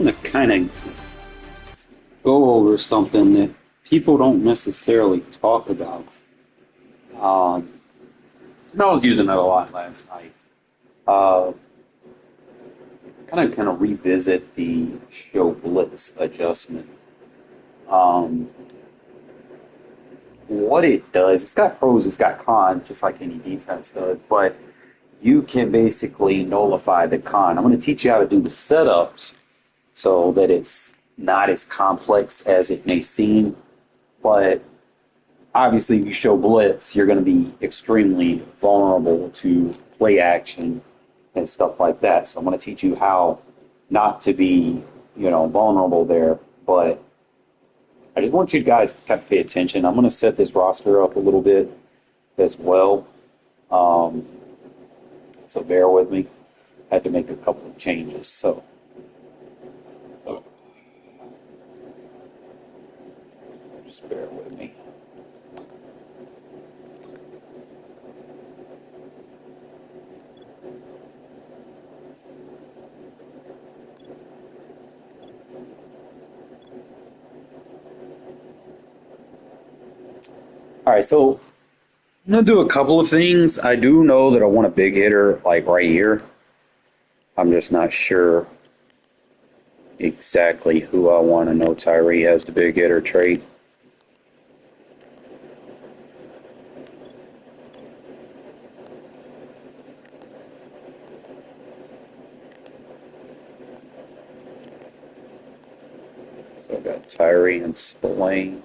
I'm going to kind of go over something that people don't necessarily talk about. Um, and I was using it a lot last night. Uh, kind of revisit the show blitz adjustment. Um, what it does, it's got pros, it's got cons, just like any defense does, but you can basically nullify the con. I'm going to teach you how to do the setups so that it's not as complex as it may seem. But obviously, if you show blitz, you're going to be extremely vulnerable to play action and stuff like that. So I'm going to teach you how not to be, vulnerable there. But I just want you guys to kind of pay attention. I'm going to set this roster up a little bit as well. Um, so bear with me. I had to make a couple of changes. So just bear with me. All right, so I'm gonna do a couple of things. I do know that I want a big hitter like right here. I'm just not sure exactly who I want. I know Tyree has the big hitter trait. So I got Tyree and Spillane.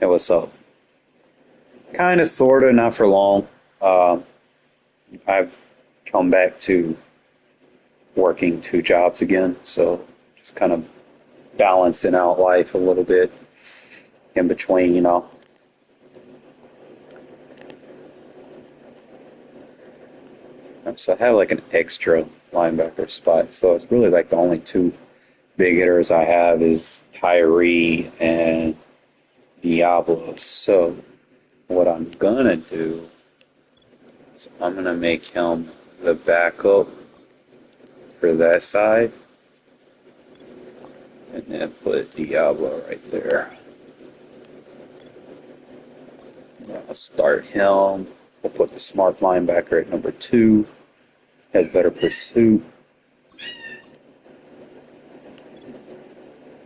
Hey, what's up? Kind of, sort of, not for long. Um, I've come back to working two jobs again, so just kind of balancing out life a little bit in between. So I have like an extra linebacker spot. So it's really like the only two big hitters I have is Tyree and Diablo. So what I'm gonna do is I'm gonna make him the backup for that side, and then put Diablo right there. I'll start him. We'll put the smart linebacker at number 2. Has better pursuit.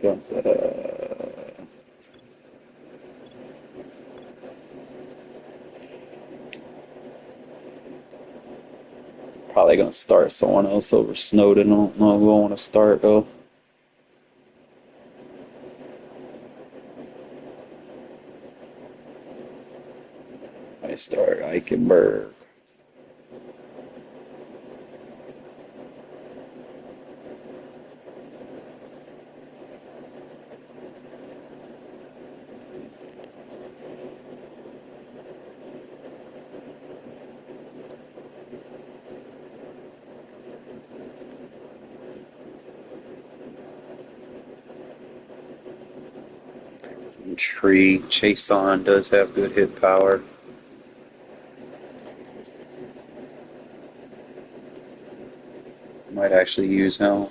Dun, da, da. Probably gonna start someone else over Snowden. I don't know who I want to start though. I start Eichenberg. Tree. Chason does have good hit power. Might actually use him.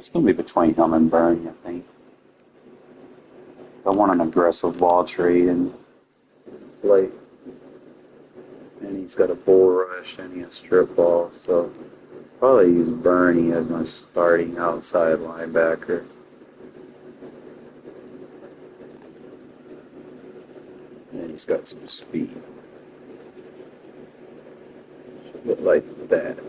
It's gonna be between him and Bernie, I think. I want an aggressive ball trade and play. And he's got a bull rush and he has strip ball, so probably use Bernie as my starting outside linebacker. And then he's got some speed. Should look like that.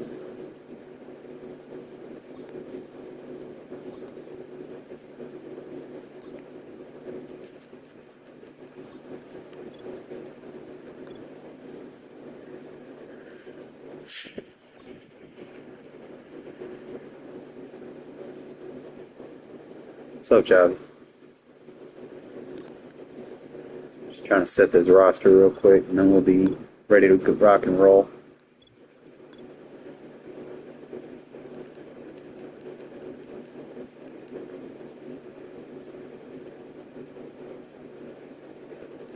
What's up, Charlie? Just trying to set this roster real quick, and then we'll be ready to rock and roll.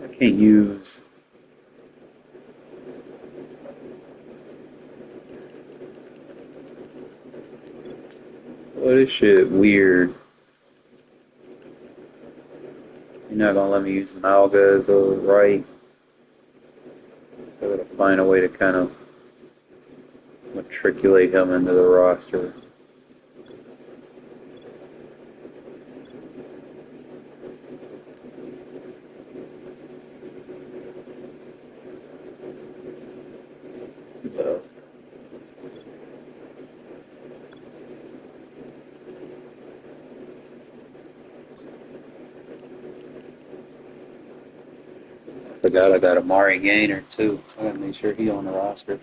I can't use. Oh, this shit weird. You're not gonna let me use Malga as a right. So I gotta find a way to kind of matriculate him into the roster. Left. I forgot I got Amari Gainer too. I gotta make sure he on the roster.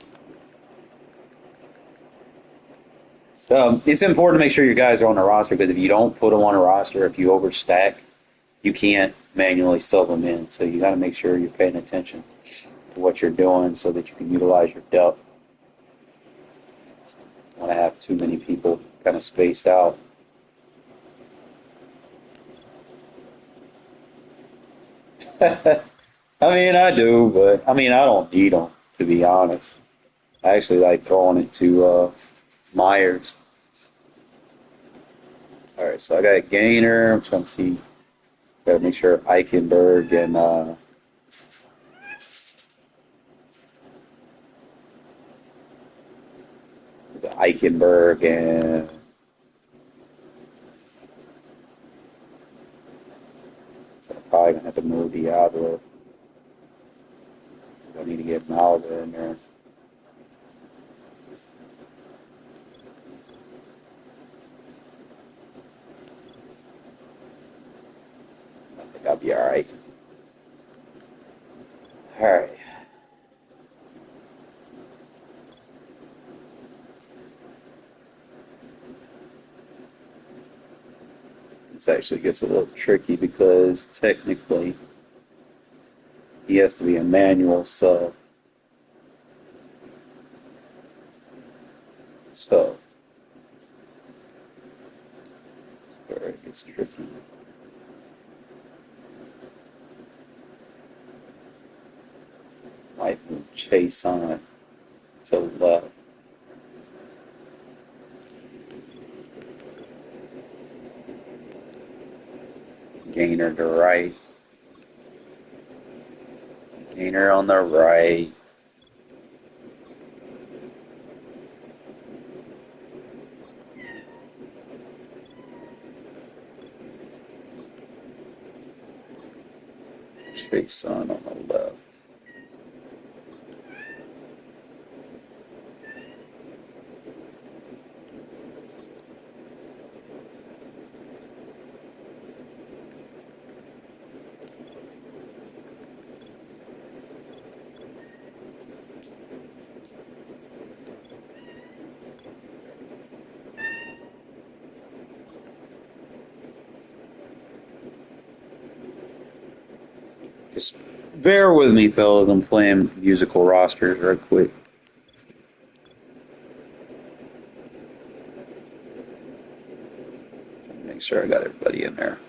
It's important to make sure your guys are on the roster because if you don't put them on a roster, if you overstack, you can't manually sub them in. So you got to make sure you're paying attention to what you're doing so that you can utilize your depth. Want to have too many people kind of spaced out. I mean, I do, but I mean, I don't need them to be honest. I actually like throwing it to Myers. All right, so I got Gainer. I'm trying to see. Got to make sure Eichenberg and is it Eichenberg and so I'm probably gonna have to move Diablo. I need to get Malva in there. I think I'll be all right. All right. This actually gets a little tricky because technically he has to be a manual sub. So that's where it gets tricky. Might move Chase on to the left. Gainer to right. Gainer on the right. Chase on the left. Just bear with me, fellas. I'm playing musical rosters real quick. Make sure I got everybody in there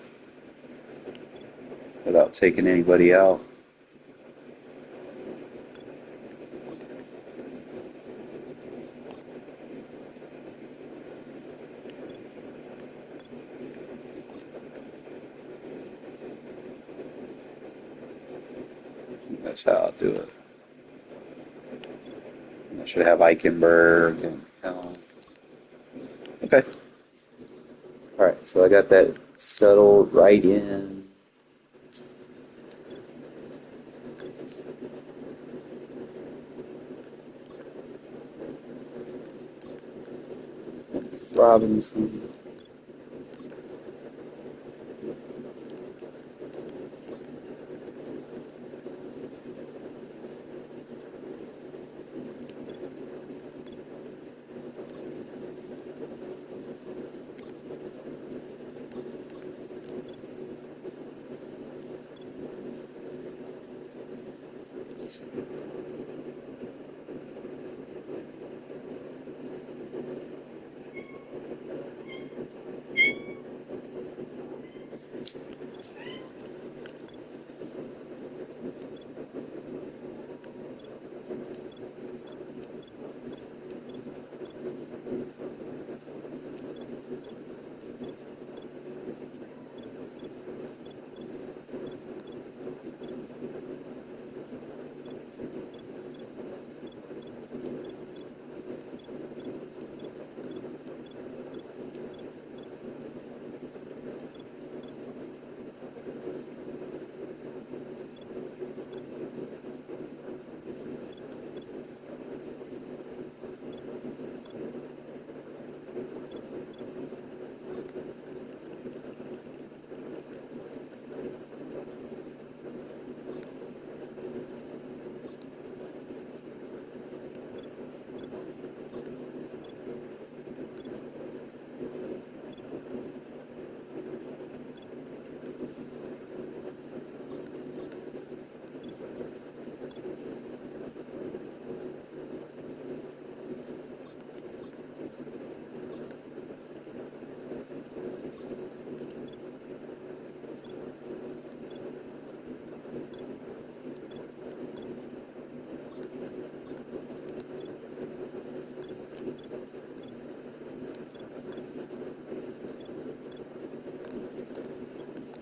without taking anybody out. That's how I'll do it. I should have Eichenberg and okay. All right, so I got that settled right in. Robinson.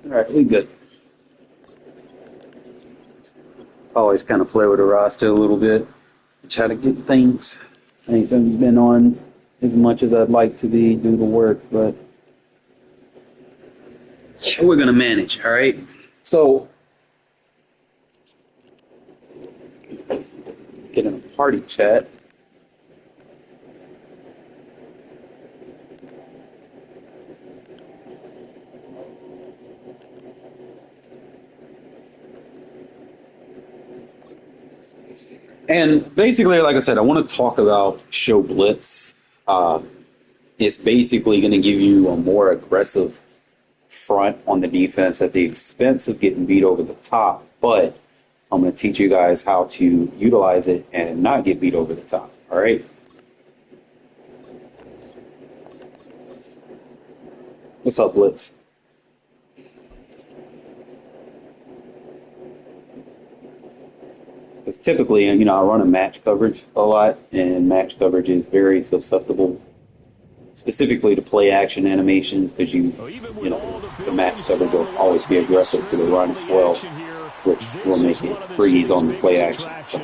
All right, we good. Always kind of play with the roster a little bit. Try to get things. I ain't been on as much as I'd like to be due to work, but we're gonna manage. All right. So, get in a party chat. And basically, like I said, I want to talk about show blitz. Uh, it's basically going to give you a more aggressive front on the defense at the expense of getting beat over the top. But I'm going to teach you guys how to utilize it and not get beat over the top. All right. What's up, blitz? Because typically, I run a match coverage a lot, and match coverage is very susceptible specifically to play action animations because the match coverage will always be aggressive to the run as well, which will make it freeze on the play action. So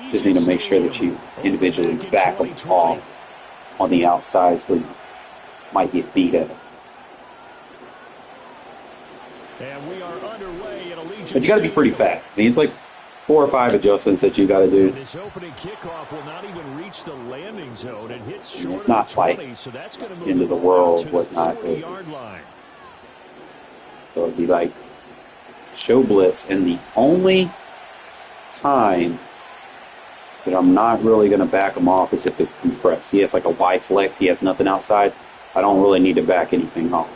just need to make sure that you individually back them off on the outsides where you might get beat at. But you got to be pretty fast. I mean, it's like 4 or 5 adjustments that you got to do. This opening kickoff will not even reach the landing zone. It hits short. It's not like 20, so that's going to move end of the world, whatnot. So it'd be like show blitz, and the only time that I'm not really going to back him off is if it's compressed. See, it's like a Y flex. He has nothing outside. I don't really need to back anything off.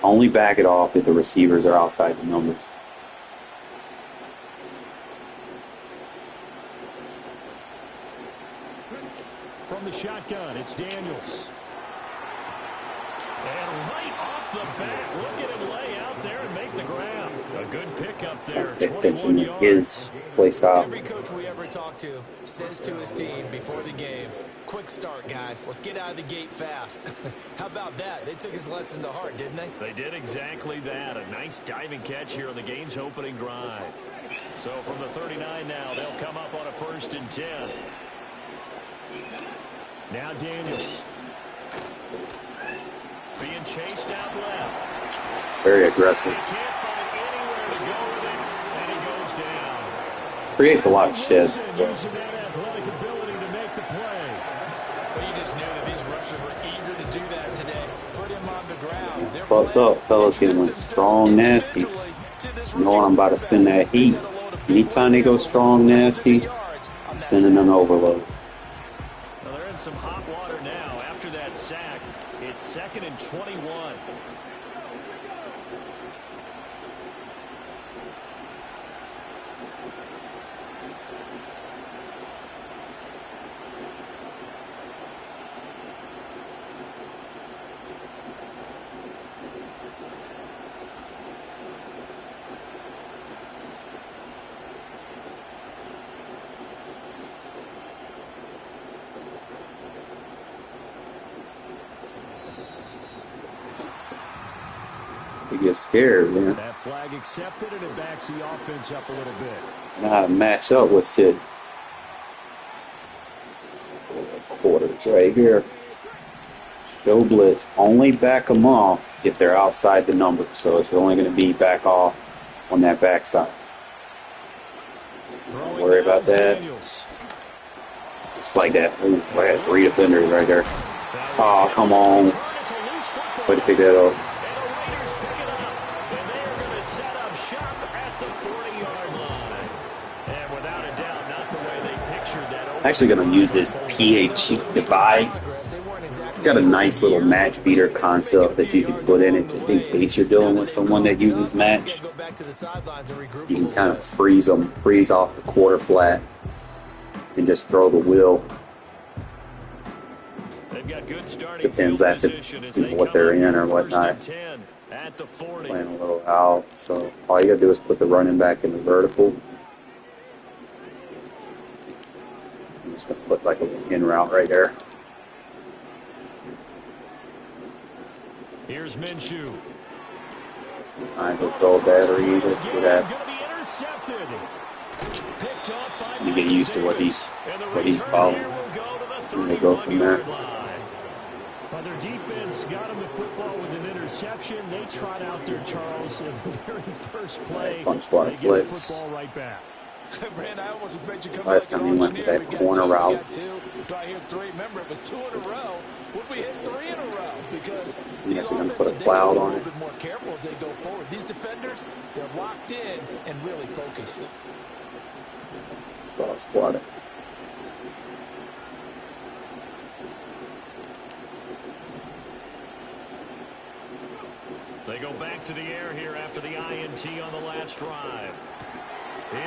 Only back it off if the receivers are outside the numbers. From the shotgun, it's Daniels. And right off the bat, look at him lay out there and make the grab. A good pickup there. Pay attention to his play style. Every coach we ever talk to says to his team before the game, quick start, guys. Let's get out of the gate fast. How about that? They took his lesson to heart, didn't they? They did exactly that. A nice diving catch here on the game's opening drive. So from the 39 now, they'll come up on a 1st and 10. Now Daniels. Being chased out left. Very aggressive. Can't find anywhere to go with it, and he goes down. Creates a lot of sheds as well. Using that athletic ability to make the play. Well, you just knew that these rushers were eager to do that today. Put him on the ground. They're Fucked up, fellas. Getting went strong, nasty. You know I'm about to send that heat. Anytime they go strong, nasty, I'm sending an overload. Well, they're in some hot water now after that sack. It's 2nd and 21. You get scared, man. That flag accepted, and it backs the offense up a little bit. Know how to match up with Sid. Quarters right here. Show blitz. Only back them off if they're outside the number. So it's only going to be back off on that backside. Don't worry about that. Just like that. Ooh, I had 3 defenders right there. Oh, come on. Way to pick that up. I'm actually going to use this PH divide. It's got a nice little match beater concept that you can put in it just in case you're dealing with someone that uses match. You can kind of freeze off the quarter flat, and just throw the wheel. Depends as what they're in or whatnot. Playing a little out, so all you gotta do is put the running back in the vertical. I'm just gonna put like a little in route right there. Here's Minshew. Sometimes they throw a battery, that's what happens. You get used to what he's calling, and they go from there. But their defense got him the football with an interception. They trot out there, Charles, in the very first play. Fun spot of flips. Football right back. Brand, I almost expect you to come Last time he went with that corner route. Do I hear 3? Remember, it was 2 in a row. Would we hit 3 in a row? Because He's these going to put a offenses, cloud they on a it. little bit more careful as they go forward. These defenders, they're locked in and really focused. So I'll squat it. They go back to the air here after the INT on the last drive.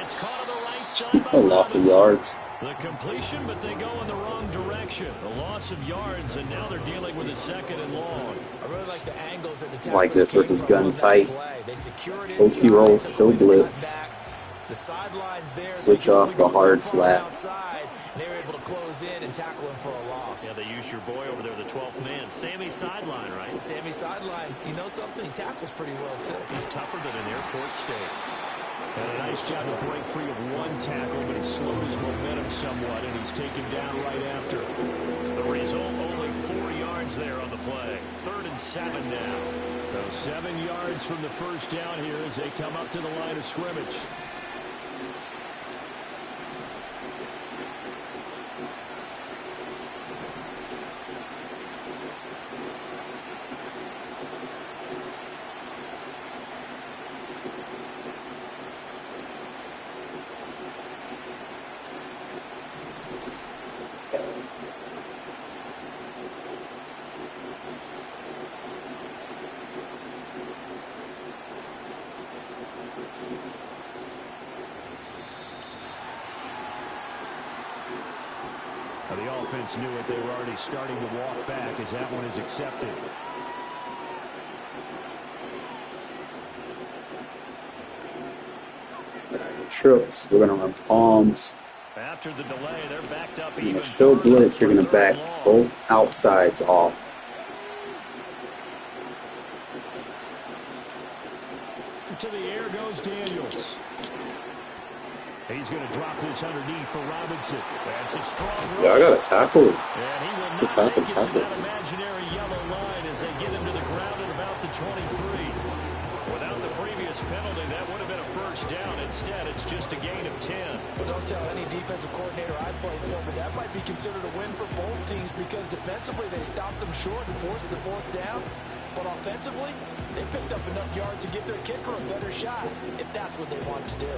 It's caught on the right side by A loss of yards. The completion, but they go in the wrong direction. A loss of yards, and now they're dealing with a 2nd and long. I really like the angles that the Like this versus gun tight. They secured it OT roll, show blitz. The sidelines there. Switch off the hard flat. Outside, and they were able to close in and tackle him for a loss. Yeah, they used your boy over there, the 12th man. Sammy sideline, right? Sammy sideline. You know something? He tackles pretty well, too. He's tougher than an airport steak. And a nice job to break free of one tackle, but he slowed his momentum somewhat, and he's taken down right after. The result, only 4 yards there on the play. 3rd and 7 now. So 7 yards from the first down here as they come up to the line of scrimmage. The offense knew it. They were already starting to walk back as that one is accepted. Trips. We're going to run palms. After the delay, they're backed up In even the show blitz, you're going to back long. both outsides off. To the air goes Daniels. He's going to drop this underneath for Robinson. That's a strong run. Yeah, I got to tackle it. And he will Good not make it to tackle. that imaginary yellow line as they get him to the ground at about the 23. Without the previous penalty, that would have been a first down. Instead, it's just a gain of 10. Well, don't tell any defensive coordinator I played for, but that might be considered a win for both teams because defensively they stopped them short and forced the 4th down. But offensively, they picked up enough yards to give their kicker a better shot if that's what they want to do.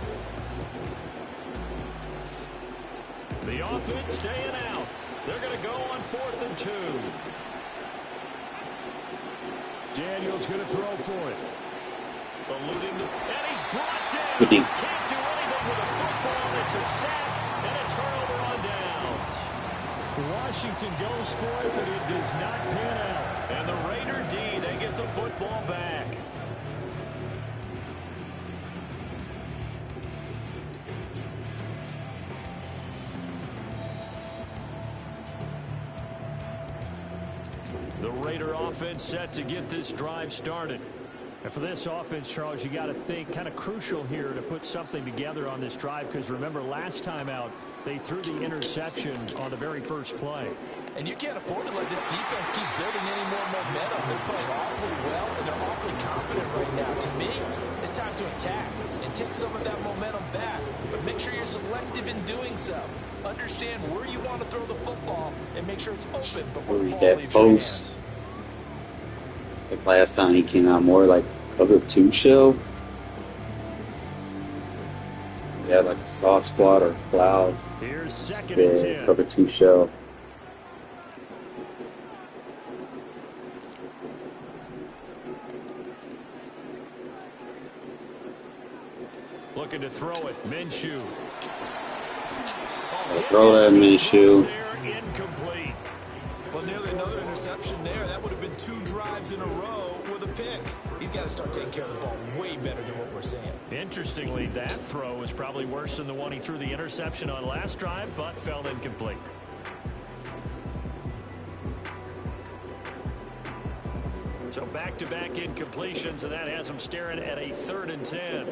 The offense staying out. They're going to go on 4th and 2. Daniels going to throw for it. Eluding the, and he's brought down. Good deep. Can't do anything with a football. It's a sack and a turnover on downs. Washington goes for it, but it does not pan out. And the Raider D, they get the football back. The Raider offense set to get this drive started. And for this offense, Charles, you got to think kind of crucial here to put something together on this drive because remember last time out they threw the interception on the very first play. And you can't afford to let this defense keep building any more momentum. They're playing awfully well and they're awfully confident right now. To me, it's time to attack and take some of that momentum back. But make sure you're selective in doing so. Understand where you want to throw the football and make sure it's open before the Read ball that leaves your post. hands. Like last time he came out more like cover 2 shell. He had like a soft spot or cloud. Here's 2nd and 10. Cover 2 shell. Looking to throw it. Minshew. Throw that Minshew. Incomplete. Well, nearly another interception there. That would have been 2 drives in a row with a pick. He's got to start taking care of the ball way better than what we're seeing. Interestingly, that throw was probably worse than the one he threw the interception on last drive, but fell incomplete. So back-to-back incompletions, and that has them staring at a 3rd and 10.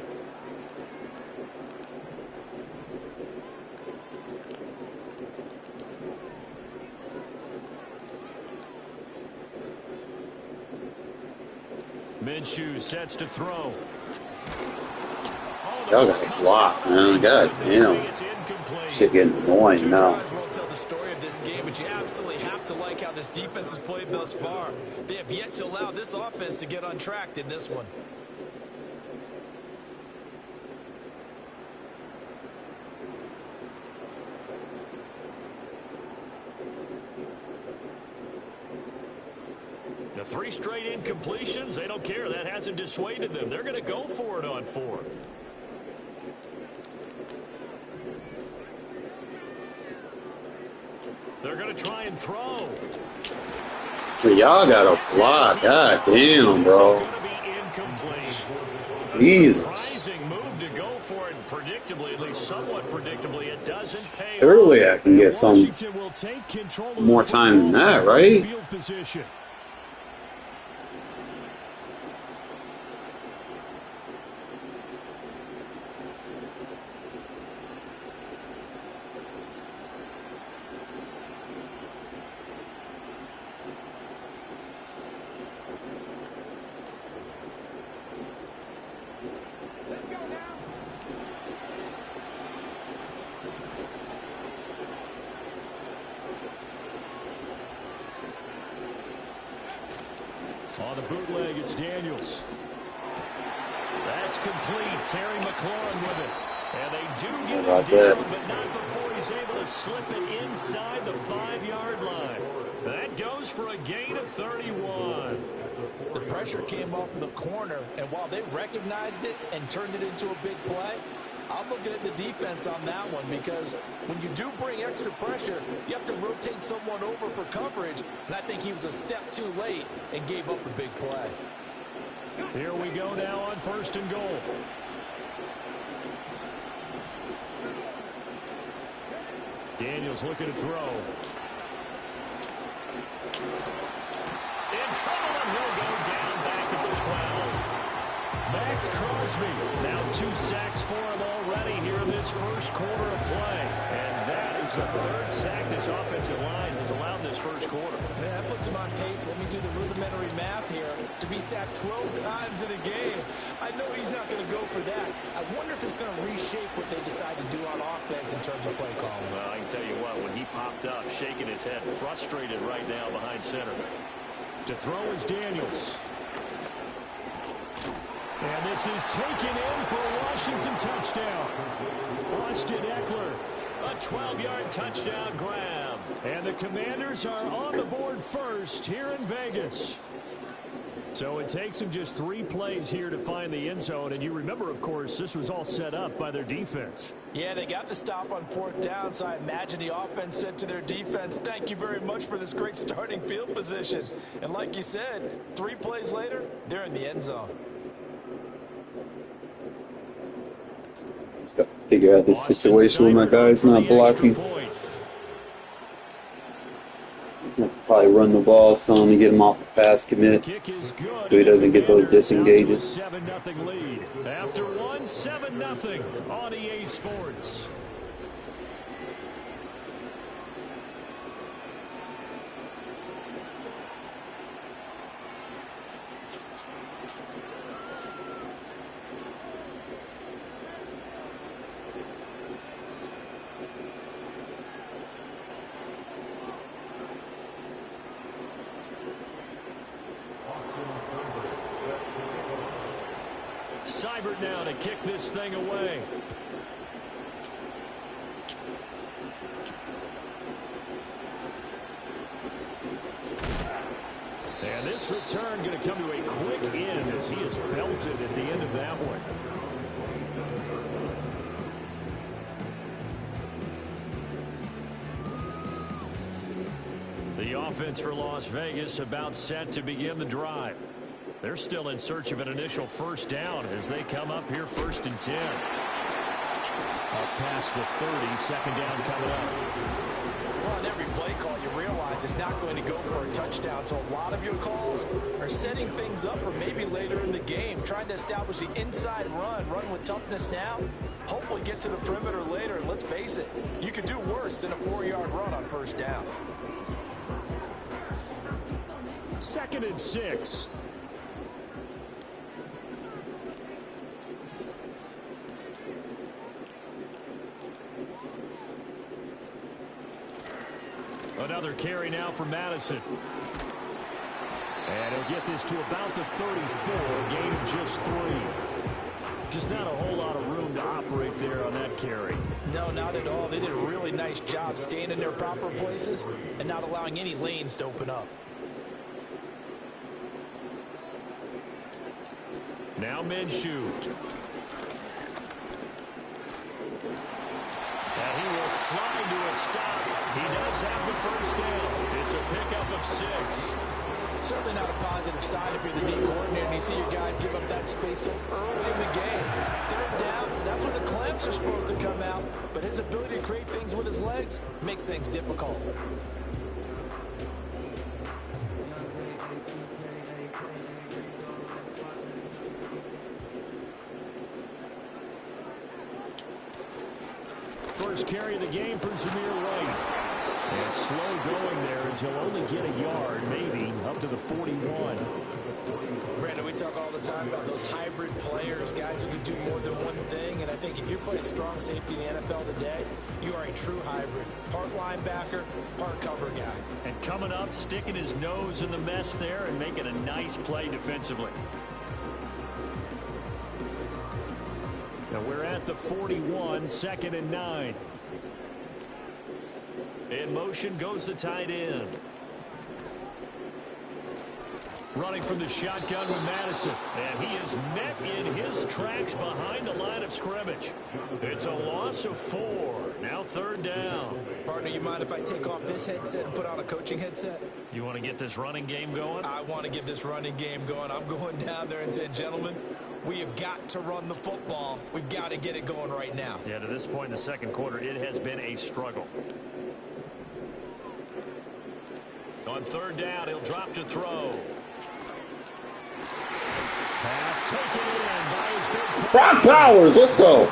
Minshew sets to throw. Y'all got a block, man. God damn. Shit getting annoying now. Won't tell the story of this game, but you absolutely have to like how this defense has played thus far. They have yet to allow this offense to get untracked in this one. The 3 straight incompletions, they don't care. That hasn't dissuaded them. They're going to go for it on 4th. They're going to try and throw. Y'all got a block. God damn, bro. Jesus. Surprising move to go for it predictably, at least somewhat predictably. It doesn't pay Surely off. I can get some more time than that, right? Field position. On the bootleg, it's Daniels. That's complete. Terry McLaurin with it. And they do get it down, but not before he's able to slip it inside the 5-yard line. That goes for a gain of 31. The pressure came off of the corner, and while they recognized it and turned it into a big play, I'm looking at the defense on that one, because when you do bring extra pressure, you have to rotate someone over for coverage, and I think he was a step too late and gave up a big play. Here we go now on 1st and goal. Daniels looking to throw. In trouble, and he'll go down back at the 12. Max Crosby, now 2 sacks for him already here in this first quarter of play. And that is the 3rd sack this offensive line has allowed this first quarter. Man, that puts him on pace. Let me do the rudimentary math here. To be sacked 12 times in a game, I know he's not going to go for that. I wonder if it's going to reshape what they decide to do on offense in terms of play calling. Well, I can tell you what, when he popped up, shaking his head, frustrated right now behind center. To throw is Daniels. And this is taken in for a Washington touchdown. Austin Eckler, a 12-yard touchdown grab. And the Commanders are on the board first here in Vegas. So it takes them just 3 plays here to find the end zone. And you remember, of course, this was all set up by their defense. Yeah, they got the stop on 4th down, so I imagine the offense said to their defense, thank you very much for this great starting field position. And like you said, 3 plays later, they're in the end zone. Got to figure out this situation where my guy's not blocking. Probably run the ball some to get him off the pass commit so he doesn't get those disengages. 7-0 lead. After 1, 7-0 on EA Sports. Seibert now to kick this thing away. And this return going to come to a quick end as he is belted at the end of that one. The offense for Las Vegas about set to begin the drive. They're still in search of an initial first down as they come up here 1st and 10. Up past the 30, second down coming up. Well, on every play call, you realize it's not going to go for a touchdown. So a lot of your calls are setting things up for maybe later in the game, trying to establish the inside run with toughness now, hopefully get to the perimeter later. And let's face it, you could do worse than a 4-yard run on first down. 2nd and 6. Another carry now for Madison. And he'll get this to about the 34, a gain of just 3. Just not a whole lot of room to operate there on that carry. No, not at all. They did a really nice job staying in their proper places and not allowing any lanes to open up. Now Minshew. And he will slide to a stop. He does have the first down. It's a pickup of 6. Certainly not a positive sign if you're the D coordinator and you see your guys give up that space so early in the game. 3rd down, that's when the clamps are supposed to come out. But his ability to create things with his legs makes things difficult. First carry of the game for Zamir White. And slow going there as he'll only get a yard, maybe, up to the 41. Brandon, we talk all the time about those hybrid players, guys who can do more than one thing. And I think if you're playing strong safety in the NFL today, you are a true hybrid. Part linebacker, part cover guy. And coming up, sticking his nose in the mess there and making a nice play defensively. Now we're at the 41, 2nd and 9. In motion goes the tight end. Running from the shotgun with Madison. And he is met in his tracks behind the line of scrimmage. It's a loss of 4. Now 3rd down. Partner, you mind if I take off this headset and put on a coaching headset? You want to get this running game going? I want to get this running game going. I'm going down there and saying, gentlemen, we have got to run the football. We've got to get it going right now. Yeah, to this point in the 2nd quarter, it has been a struggle. On 3rd down, he'll drop to throw. Pass taken in by his big Brock Bowers, let's go.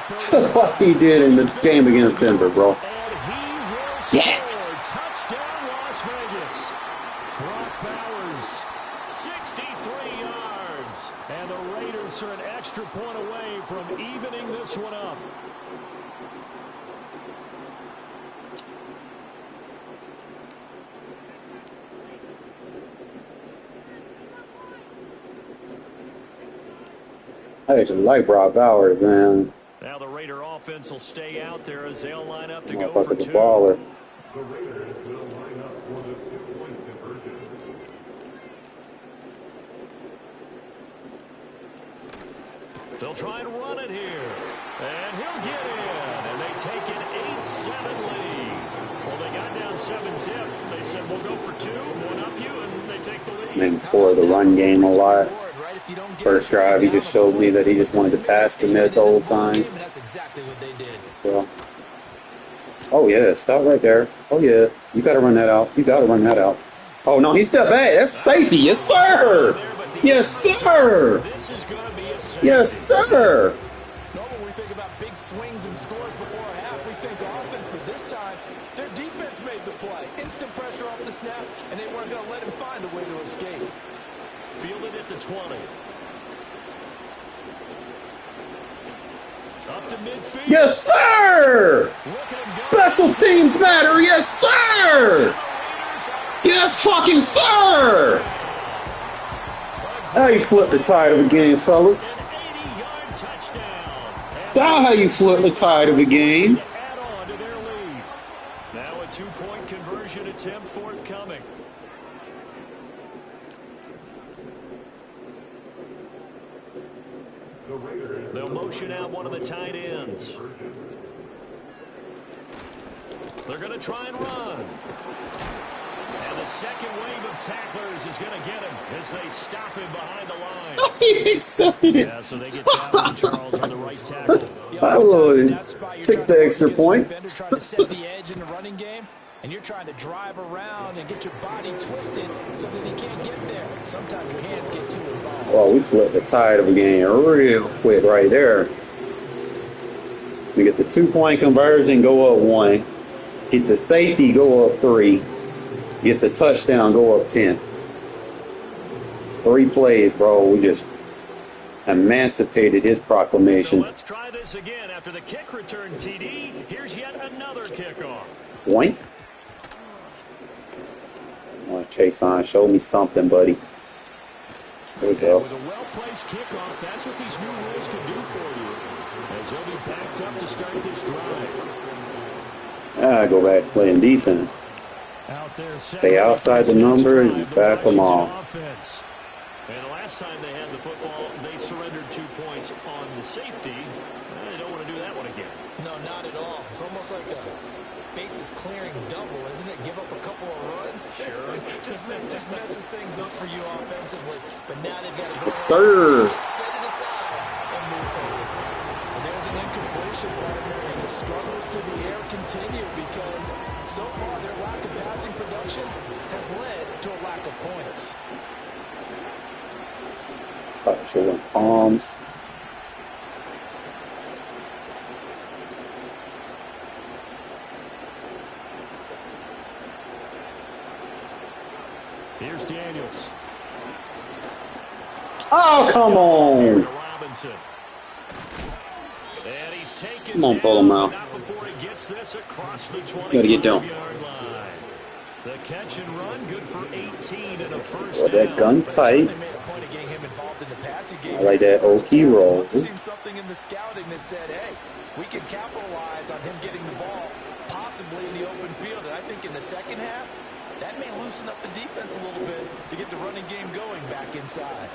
Just like he did in the game against Denver, bro. Yeah. Touchdown, Las Vegas. Brock Bowers, 63 yards. And the Raiders are an extra point away from evening this one up. I actually like Brock Bowers, man. Now the Raider offense will stay out there as they'll line up to go for 2. Baller. The Raiders will line up for the 2-point conversion. They'll try and run it here. And he'll get in. And they take an 8-7 lead. Well, they got down 7-zip. They said, we'll go for 2, one up you, and they take the lead. Man, for the run game a lot. First drive, he just showed me that he just wanted to pass commit the whole time. That's exactly what they did. So, oh yeah, stop right there. Oh yeah, you got to run that out. You got to run that out. Oh no, he stepped back. That's safety. Yes sir. Yes sir. Yes sir. Normally we think about big swings and scores before a half. We think offense, but this time their defense made the play. Instant pressure off the snap, and they weren't going to let him find a way to escape. Fielded at the 20. Up to midfield. Yes, sir! Special teams matter. Yes, sir! Yes, fucking sir! How you flip the tide of a game, fellas? That's how you flip the tide of a game. Add on to their lead. Now a 2-point conversion attempt forthcoming. They'll motion out one of the tight ends. They're going to try and run. And the second wave of tacklers is going to get him as they stop him behind the line. He accepted it. Yeah, so they get that one, Charles, on the right tackle. I would take the extra point. Trying to set the edge in the running game, and you're trying to drive around and get your body twisted so that he can't get there. Sometimes your hands get too involved. Well, we flipped the tide of the game real quick right there. We get the 2-point conversion, go up 1. Get the safety, go up 3. Get the touchdown, go up 10. 3 plays, bro. We just emancipated his proclamation. So let's try this again after the kick return, TD. Here's yet another kickoff. Point. Chase on, show me something, buddy. There we go. With a well-placed kickoff, that's what these new rules can do for you. As he'll be backed up to start this drive. Go back to playing defense. Out there, Stay outside the numbers and back them all. Offense. And the last time they had the football, they surrendered 2 points on the safety. They don't want to do that one again. No, not at all. It's almost like a bases clearing double, isn't it? Give up a couple of runs. Sure. just messes things up for you offensively. But now they've got to go Sir. set it aside and move forward. And there's an incompletion partner, and the struggles through the air continue because so far their lack of passing production has led to a lack of points. Showing palms. Here's Daniels. Oh, come on. Robinson. And he's taken Come on, pull him out. not before he gets this across the Gotta get down. 25-yard line. The catch and run, good for 18 and a first Well, that down. gun tight. They made a point of getting him involved in the passing game. I like that Oki roll. I've seen something in the scouting that said, hey, we can capitalize on him getting the ball possibly in the open field. And I think in the second half, that may loosen up the defense a little bit to get the running game going back inside.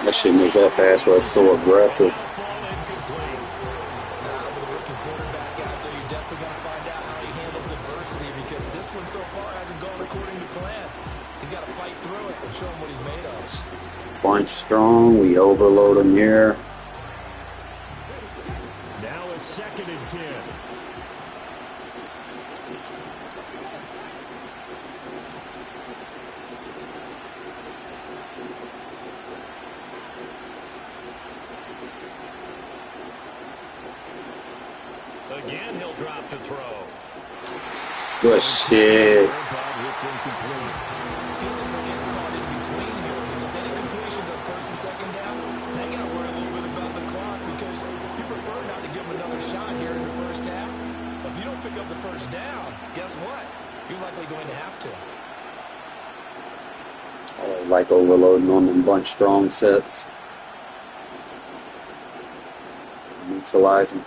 That shit makes that pass rush so aggressive. With a rookie quarterback out there, you're definitely going to find out how he handles adversity because this one so far hasn't gone according to plan. He's got to fight through it and show him what he's made of. Bunch strong. We overload him here. Now a 2nd and 10. Again, he'll drop to throw. Good shit. It's incomplete. Feels like they're getting caught in between here because any completions on 1st and 2nd down, now you got to worry a little bit about the clock because you prefer not to give them another shot here in the first half. But if you don't pick up the first down, guess what? You're likely going to have to. I like overloading on them bunch strong sets. Neutralize them.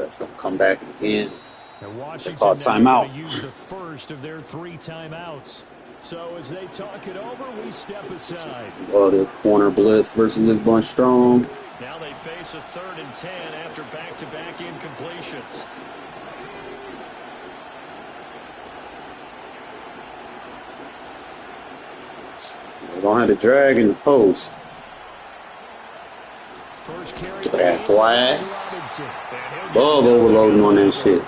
It's going to come back again. And Washington call timeout. now use the first of their 3 timeouts. So as they talk it over, we step aside. Oh, the corner blitz versus this bunch strong. Now they face a 3rd and 10 after back-to-back incompletions. We're going to have to drag in the post. First carry. Get that flag. Robinson. Bug overloading on that shit.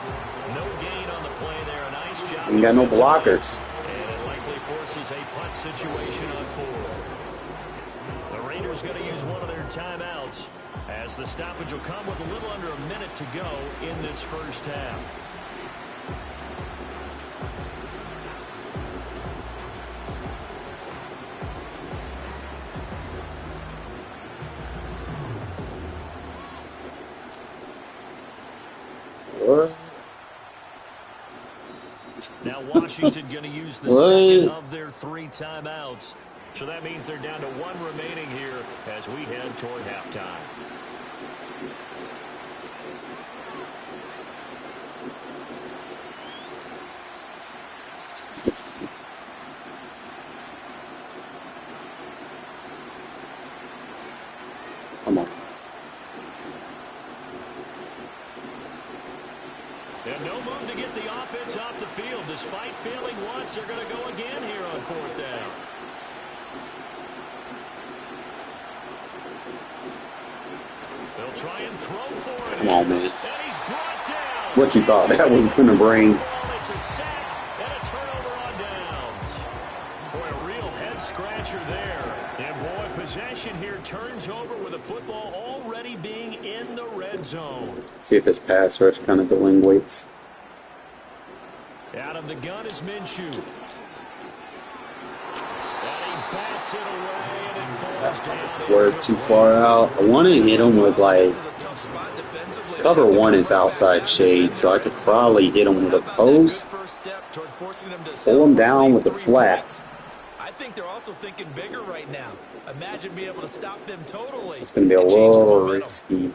No gain on the play there. A nice job. Ain't got no blockers. And it likely forces a punt situation on 4th. The Raiders going to use one of their timeouts as the stoppage will come with a little under a minute to go in this first half. What? Now Washington going to use the What? second of their 3 timeouts. So that means they're down to 1 remaining here as we head toward halftime. Come on. And no move to get the offense off the field. Despite failing once, they're going to go again here on 4th down. They'll try and throw for it. Come on, man. And he's brought down. What you thought that was going to bring? It's a sack and a turnover on downs. Boy, a real head-scratcher there. And, boy, possession here turns over with the football already being in the red zone. See if his pass rush kind of delinquates. Out of the gun is Minshew. And he bats it away, and it falls down. Swerve too far out. I want to hit him with, like, cover one is outside shade, so I could probably hit him with a post. Pull him down with the flat. I think they're also thinking bigger right now. Imagine being able to stop them totally. It's going to be a little risky.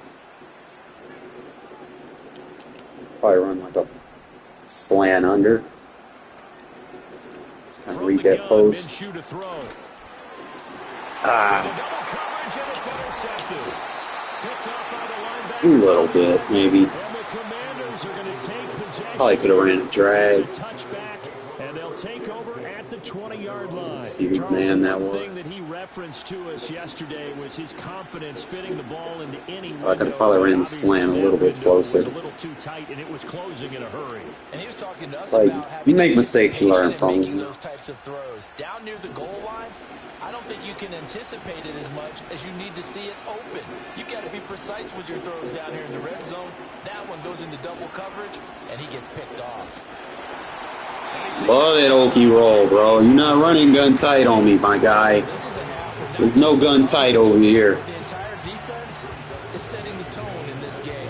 Probably run like a slant under. Just kind of read that post. A little bit, maybe. Probably could have ran a drag. And they'll take over at the 20-yard line. See whose man that was. One thing that he referenced to us yesterday was his confidence fitting the ball into any I could have probably ran the slant a little bit closer. It was a little too tight, and it was closing in a hurry. And he was talking to us Like, about you make mistakes, you learn from making them. those types of throws. Down near the goal line, I don't think you can anticipate it as much as you need to see it open. You got to be precise with your throws down here in the red zone. That one goes into double coverage, and he gets picked off. Love that Okie roll, bro. You're not running gun tight on me, my guy. There's no gun tight over here. The entire defense is setting the tone in this game.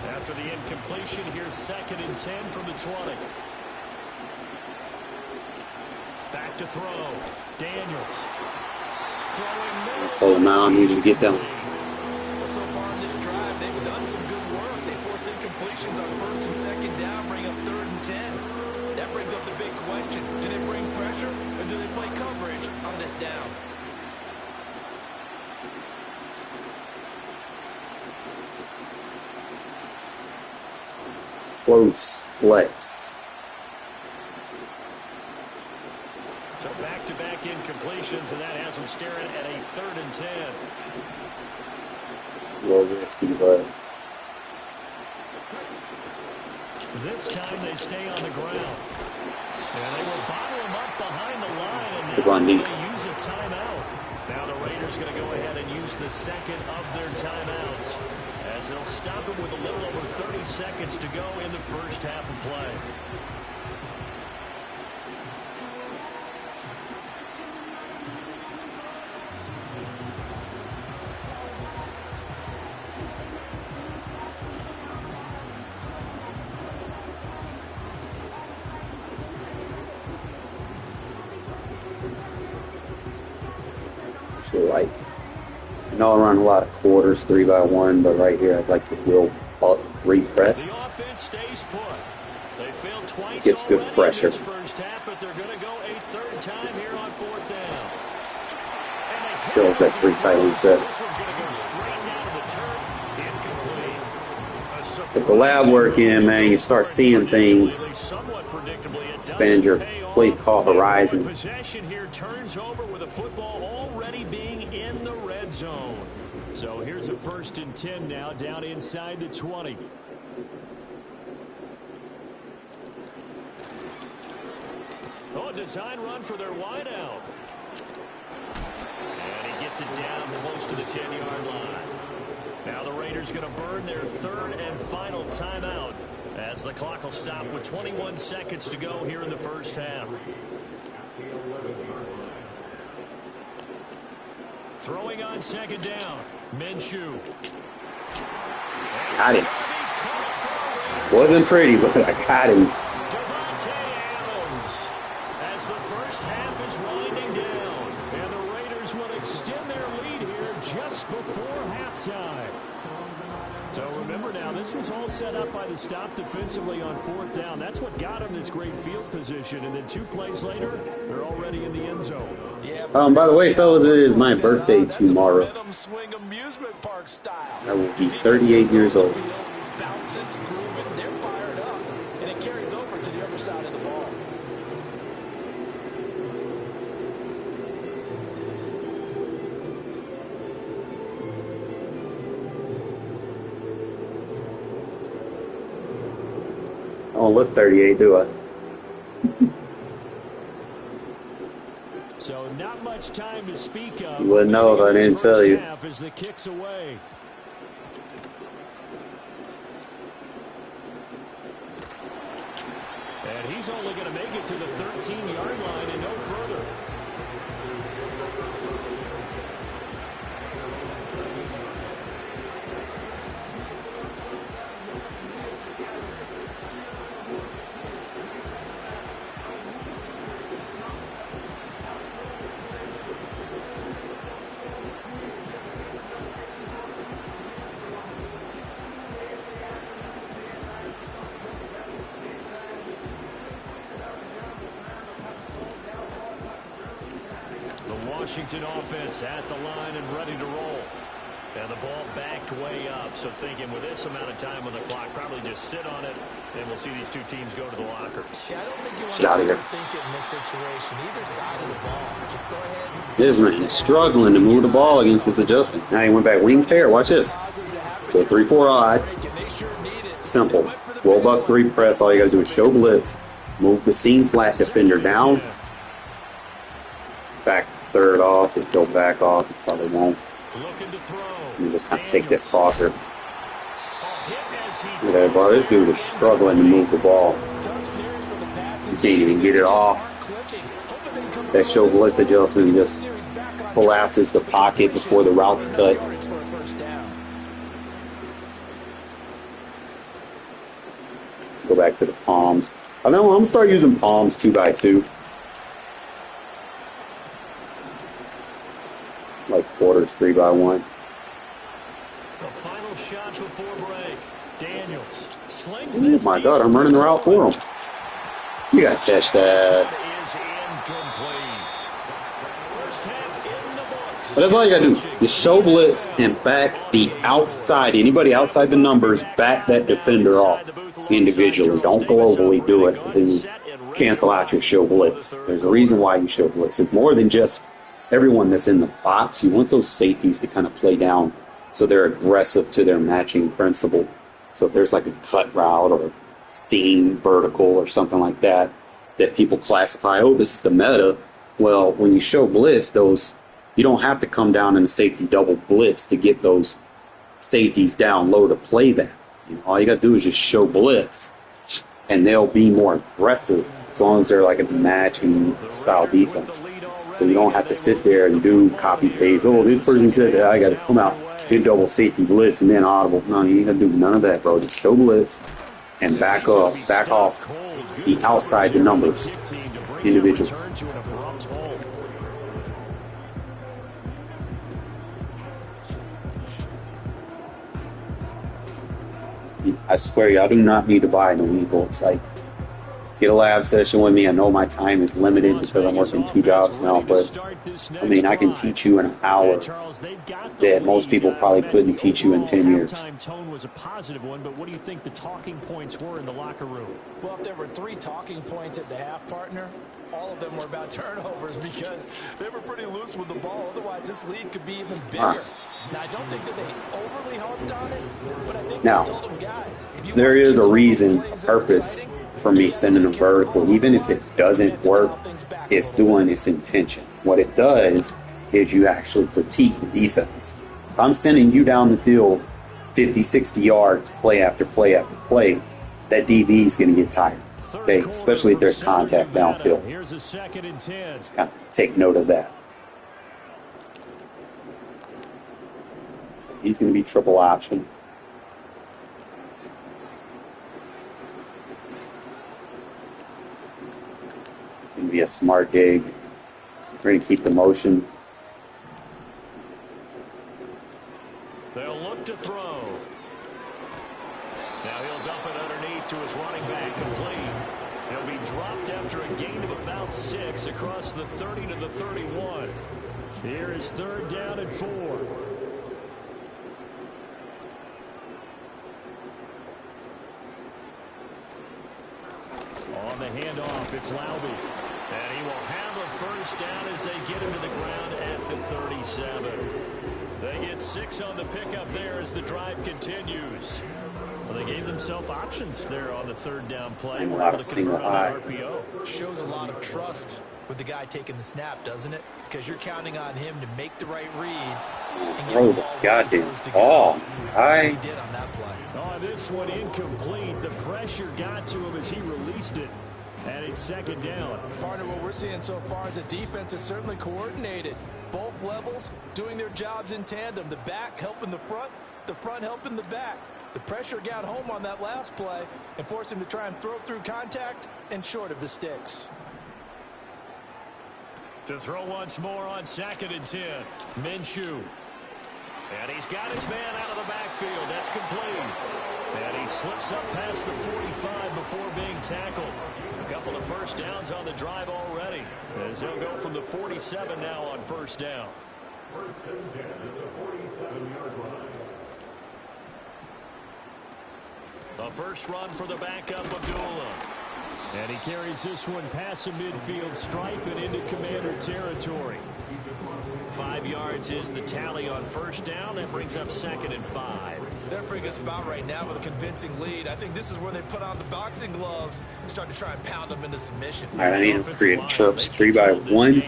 After the incompletion, here's 2nd and 10 from the 20. Back to throw. Daniels. Oh, now I need to get them. Well, so far in this drive, they've done some good work. They force incompletions on 1st and 2nd down, bring up 3rd and 10. That brings up the big question. Do they bring pressure or do they play coverage on this down? Close flex. So back-to-back incompletions, and that has them staring at a 3rd and 10. A little risky, but This time they stay on the ground. And they will bottle him up behind the line, and Good now run, they Nick. use a timeout. Now the Raiders going to go ahead and use the 2nd of their timeouts, as they'll stop him with a little over 30 seconds to go in the first half of play. so like, I know I run a lot of quarters, 3x1, but right here I'd like the will up 3 press. The offense stays put. They failed twice Gets good already pressure. in this first half, but they're going to go a 3rd time here on 4th down. Feels that pretty tight on set. This one's going to go straight down to the turf. Incomplete. Put the lab work in, man. You start seeing things. Expand your play call horizon. Possession here turns over with the football already being in the red zone. So here's a 1st and 10 now, down inside the 20. Oh, a design run for their wideout. And he gets it down close to the 10-yard line. Now the Raiders going to burn their 3rd and final timeout, as the clock will stop with 21 seconds to go here in the first half. Throwing on 2nd down, Minshew. Got him. Wasn't pretty, but I got him. Devontae Adams, as the first half is winding down, and the Raiders will extend their lead here just before halftime. So remember now, this was all set up by the stop defensively on 4th down. That's what got them this great field position. And then 2 plays later, they're already in the end zone. Yeah, By the way, fellas, it is my birthday That's a tomorrow. momentum swing amusement park style. I will be Defense 38 comes years onto old. the field, bouncing, grooving, they're fired up, and it carries over to the other side of the ball. I don't look 38, do I? So not much time to speak of. You wouldn't know if I didn't tell you. As the kick's away. And he's only going to make it to the 13-yard line and no further. Washington offense at the line and ready to roll. And the ball backed way up. So thinking with this amount of time on the clock, probably just sit on it, and we'll see these two teams go to the lockers. Yeah, I don't think you Sit out of here. think it in this situation. Either side of the ball. Just go ahead. This man is struggling to move the ball against this adjustment. Now he went back wing pair. Watch this. Go 3-4 odd. Simple. Roll buck 3 press. All you got to do is show blitz. Move the seam flat defender down. Back third off. If he'll back off, he probably won't. Let me just kind of take this crosser. Look at that, bro. This dude is struggling to move the ball. You can't even get it off. That show blitz adjustment just collapses the pocket before the route's cut. Go back to the palms. I'm going to start using palms 2x2. Like quarters 3x1. The final shot before break. Daniels slings Oh this my God, I'm running the route for him. You got to catch that. is incomplete. First half in the books. But that's all you got to do. Just show blitz and back the outside. Anybody outside the numbers, back that defender off individually. Don't globally do it because then you cancel out your show blitz. There's a reason why you show blitz. It's more than just everyone that's in the box. You want those safeties to kind of play down so they're aggressive to their matching principle. So if there's like a cut route or seam vertical or something like that, that people classify, oh, this is the meta. Well, when you show blitz, those you don't have to come down in a safety double blitz to get those safeties down low to play that. You know, all you got to do is just show blitz, and they'll be more aggressive as long as they're like a matching style defense. So you don't have to sit there and do copy paste. Oh, this person said that I got to come out, hit double safety blitz, and then audible. No, you ain't got to do none of that, bro. Just show blitz and back up, back off the outside the numbers individually. I swear, y'all do not need to buy no ebooks. Like, get a lab session with me. I know my time is limited because I'm working 2 jobs now, but I mean, I can teach you in an hour that most people probably couldn't teach you in 10 years. Tone was a positive one, but what do you think the talking points were in the locker room? Well, if there were 3 talking points at the half, partner, all of them were about turnovers because they were pretty loose with the ball. Otherwise, this lead could be even bigger. Now, I don't think that they overly harped on it, but I think now, they told them, guys, there is a reason, a purpose for me sending them vertical. Even if it doesn't work, it's doing its intention. What it does is you actually fatigue the defense. If I'm sending you down the field 50, 60 yards, play after play after play, that DB is going to get tired. Okay, especially if there's contact downfield. Here's a 2nd and 10. Just kind of take note of that. He's going to be triple option. It's going to be a smart dig. We're going to keep the motion. They'll look to throw. Now he'll dump it underneath to his running back, complete. He'll be dropped after a gain of about 6 across the 30 to the 31. Here is 3rd down and 4. On the handoff, it's Laube. And he will have a 1st down as they get him to the ground at the 37. They get 6 on the pickup there as the drive continues. Well, they gave themselves options there on the 3rd down play. And a lot of single high. Shows a lot of trust with the guy taking the snap, doesn't it? Because you're counting on him to make the right reads. And get the ball goddamn ball. He did on that play. Oh, this one incomplete. The pressure got to him as he released it. And it's 2nd down. Partner, what we're seeing so far is the defense is certainly coordinated. Both levels doing their jobs in tandem. The back helping the front helping the back. The pressure got home on that last play and forced him to try and throw through contact and short of the sticks. To throw once more on 2nd and 10. Minshew. And he's got his man out of the backfield. That's complete. And he slips up past the 45 before being tackled. A couple of 1st downs on the drive already, as he'll go from the 47 now on 1st down. 1st and 10 at the 47-yard line. The first run for the backup, Abdullah. And he carries this one past the midfield stripe and into Commander territory. 5 yards is the tally on 1st down. That brings up 2nd and 5. They're in a pretty good spot right now with a convincing lead. I think this is where they put on the boxing gloves and start to try and pound them into submission. All right, I need to create trips 3 by 1.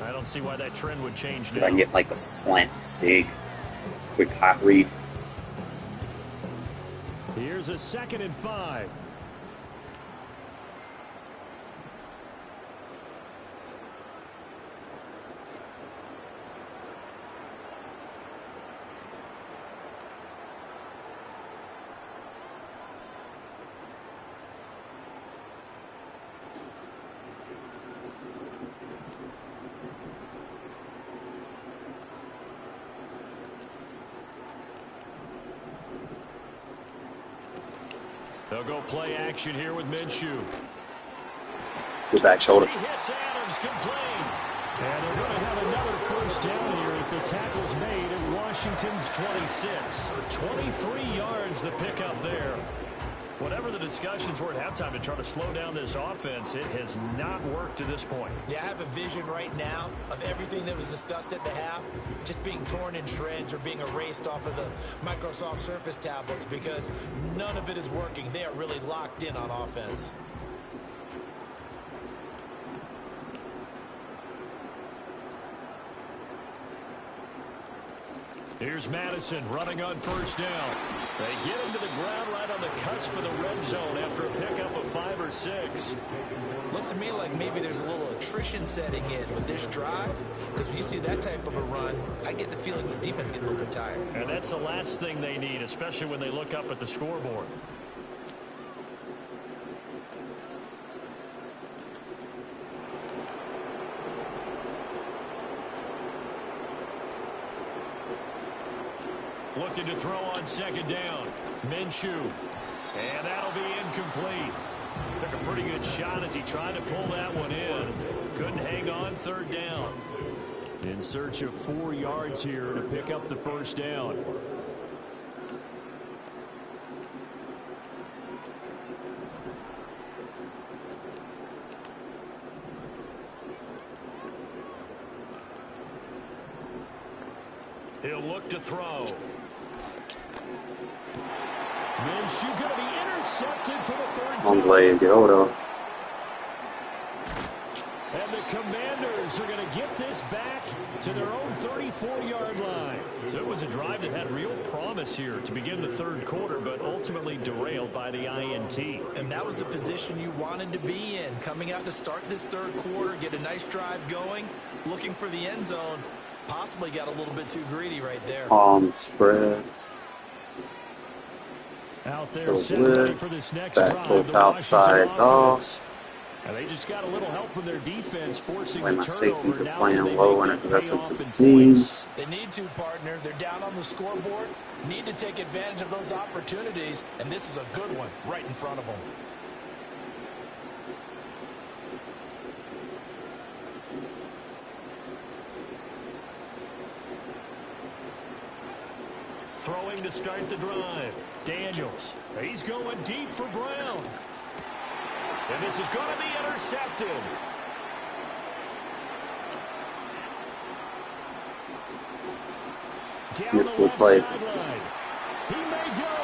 I don't see why that trend would change. So I can get like a slant sig. Quick hot read. Here's a 2nd and 5. They'll go play action here with Minshew. Good back shoulder. He hits Adams, complete. And they're going to have another 1st down here as the tackle's made at Washington's 26. 23 yards the pickup there. Whatever the discussions were at halftime to try to slow down this offense, it has not worked to this point. Yeah, I have a vision right now of everything that was discussed at the half just being torn in shreds or being erased off of the Microsoft Surface tablets because none of it is working. They are really locked in on offense. Here's Madison running on 1st down. They get him to the ground right on the cusp of the red zone after a pickup of 5 or 6. Looks to me like maybe there's a little attrition setting in with this drive, because when you see that type of a run, I get the feeling the defense getting a little bit tired. And that's the last thing they need, especially when they look up at the scoreboard. Looking to throw on 2nd down. Minshew. And that'll be incomplete. Took a pretty good shot as he tried to pull that one in. Couldn't hang on 3rd down. In search of 4 yards here to pick up the 1st down. He'll look to throw. Minshew going to be intercepted for the 3rd time. Blade, get over. And the Commanders are going to get this back to their own 34-yard line. So it was a drive that had real promise here to begin the 3rd quarter, but ultimately derailed by the INT. And that was the position you wanted to be in, coming out to start this 3rd quarter, get a nice drive going, looking for the end zone. Possibly got a little bit too greedy right there. Spread. Out there, set ready for this next back drive. both outsides off. And they just got a little help from their defense, forcing Way the my safeties turnover. are Now playing they low make and it aggressive pay to off the in seams. points. They need to, partner. They're down on the scoreboard. Need to take advantage of those opportunities, and this is a good one right in front of them. Throwing to start the drive. Daniels. He's going deep for Brown. And this is going to be intercepted. Down the left sideline. He may go.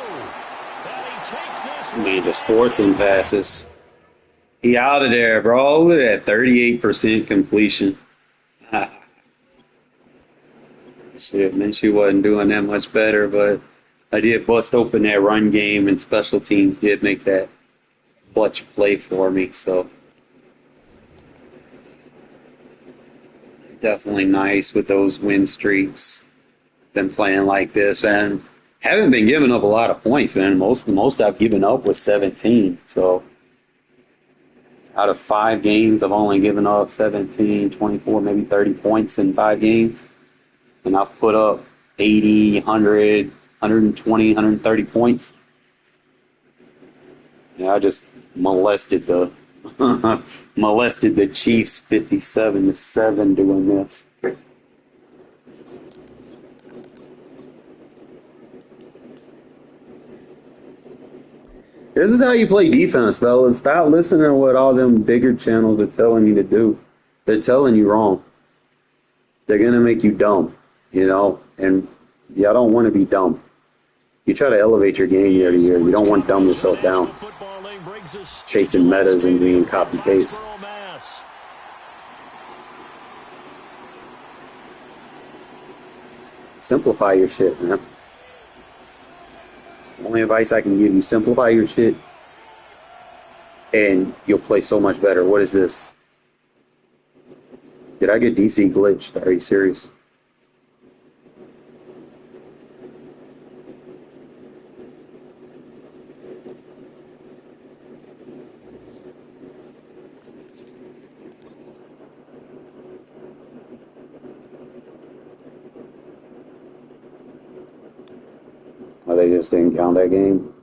And he takes this. Man, just forcing passes. He out of there, bro. Look at that 38% completion. Shit, man, she wasn't doing that much better, but I did bust open that run game, and special teams did make that clutch play for me, so definitely nice with those win streaks. Been playing like this, and haven't been giving up a lot of points, man. The most I've given up was 17, so out of 5 games, I've only given up 17, 24, maybe 30 points in 5 games. And I've put up 80, 100, 120, 130 points. Yeah, I just molested the Chiefs 57-7 doing this. This is how you play defense, fellas. Stop listening to what all them bigger channels are telling you to do. They're telling you wrong. They're going to make you dumb, you know? And y'all don't want to be dumb. You try to elevate your game year to year. You don't want to dumb yourself down. Chasing metas and being copy-paste. Simplify your shit, man. Only advice I can give you, simplify your shit, and you'll play so much better. What is this? Did I get DC glitched? Are you serious? Oh, they just didn't count that game?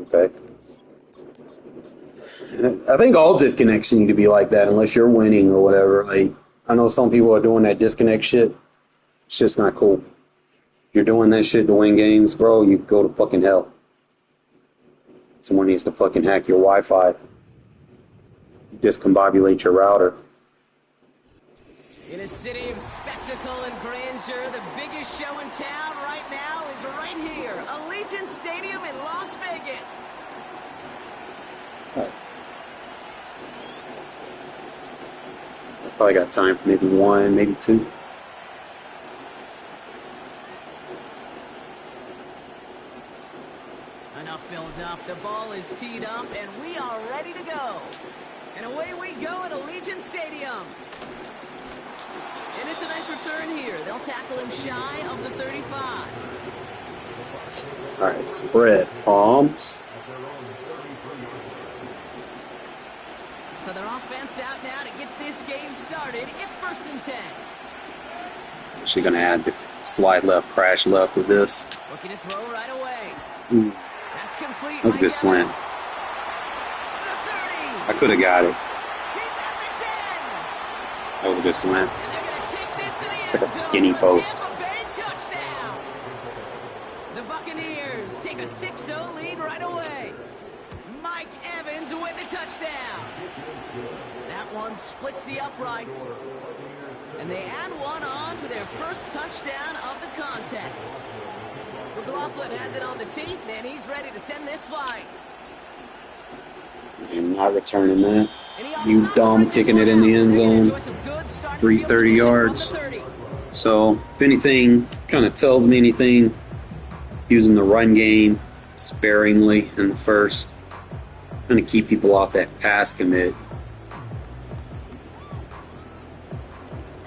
Okay. I think all disconnects need to be like that unless you're winning or whatever. Like, I know some people are doing that disconnect shit. It's just not cool. If you're doing that shit to win games, bro, you go to fucking hell. Someone needs to fucking hack your Wi-Fi. Discombobulate your router. In a city of spectacle and grandeur, the biggest show in town right now is right here, Allegiant Stadium in Las Vegas. Right. I probably got time for maybe 1, maybe 2. Enough build up, the ball is teed up, and we are ready to go. And away we go at Allegiant Stadium. And it's a nice return here. They'll tackle him shy of the 35. All right, spread palms. So their offense out now to get this game started. It's 1st and 10. Actually going to add the slide left, crash left with this. Looking to throw right away. Ooh. That's complete. That was a good slant. I could have got it. He's at the 10. That was a good slant. And they're going to take this to the end Like a zone skinny for post. Tampa Bay touchdown. The Buccaneers take a 6-0 lead right away. Mike Evans with the touchdown. That one splits the uprights. And they add one on to their first touchdown of the contest. McLaughlin has it on the tee, and he's ready to send this flight. I'm not returning that. You dumb, kicking it in the end zone. 330 yards. So, if anything kind of tells me anything, using the run game sparingly in the first, going to keep people off that pass commit.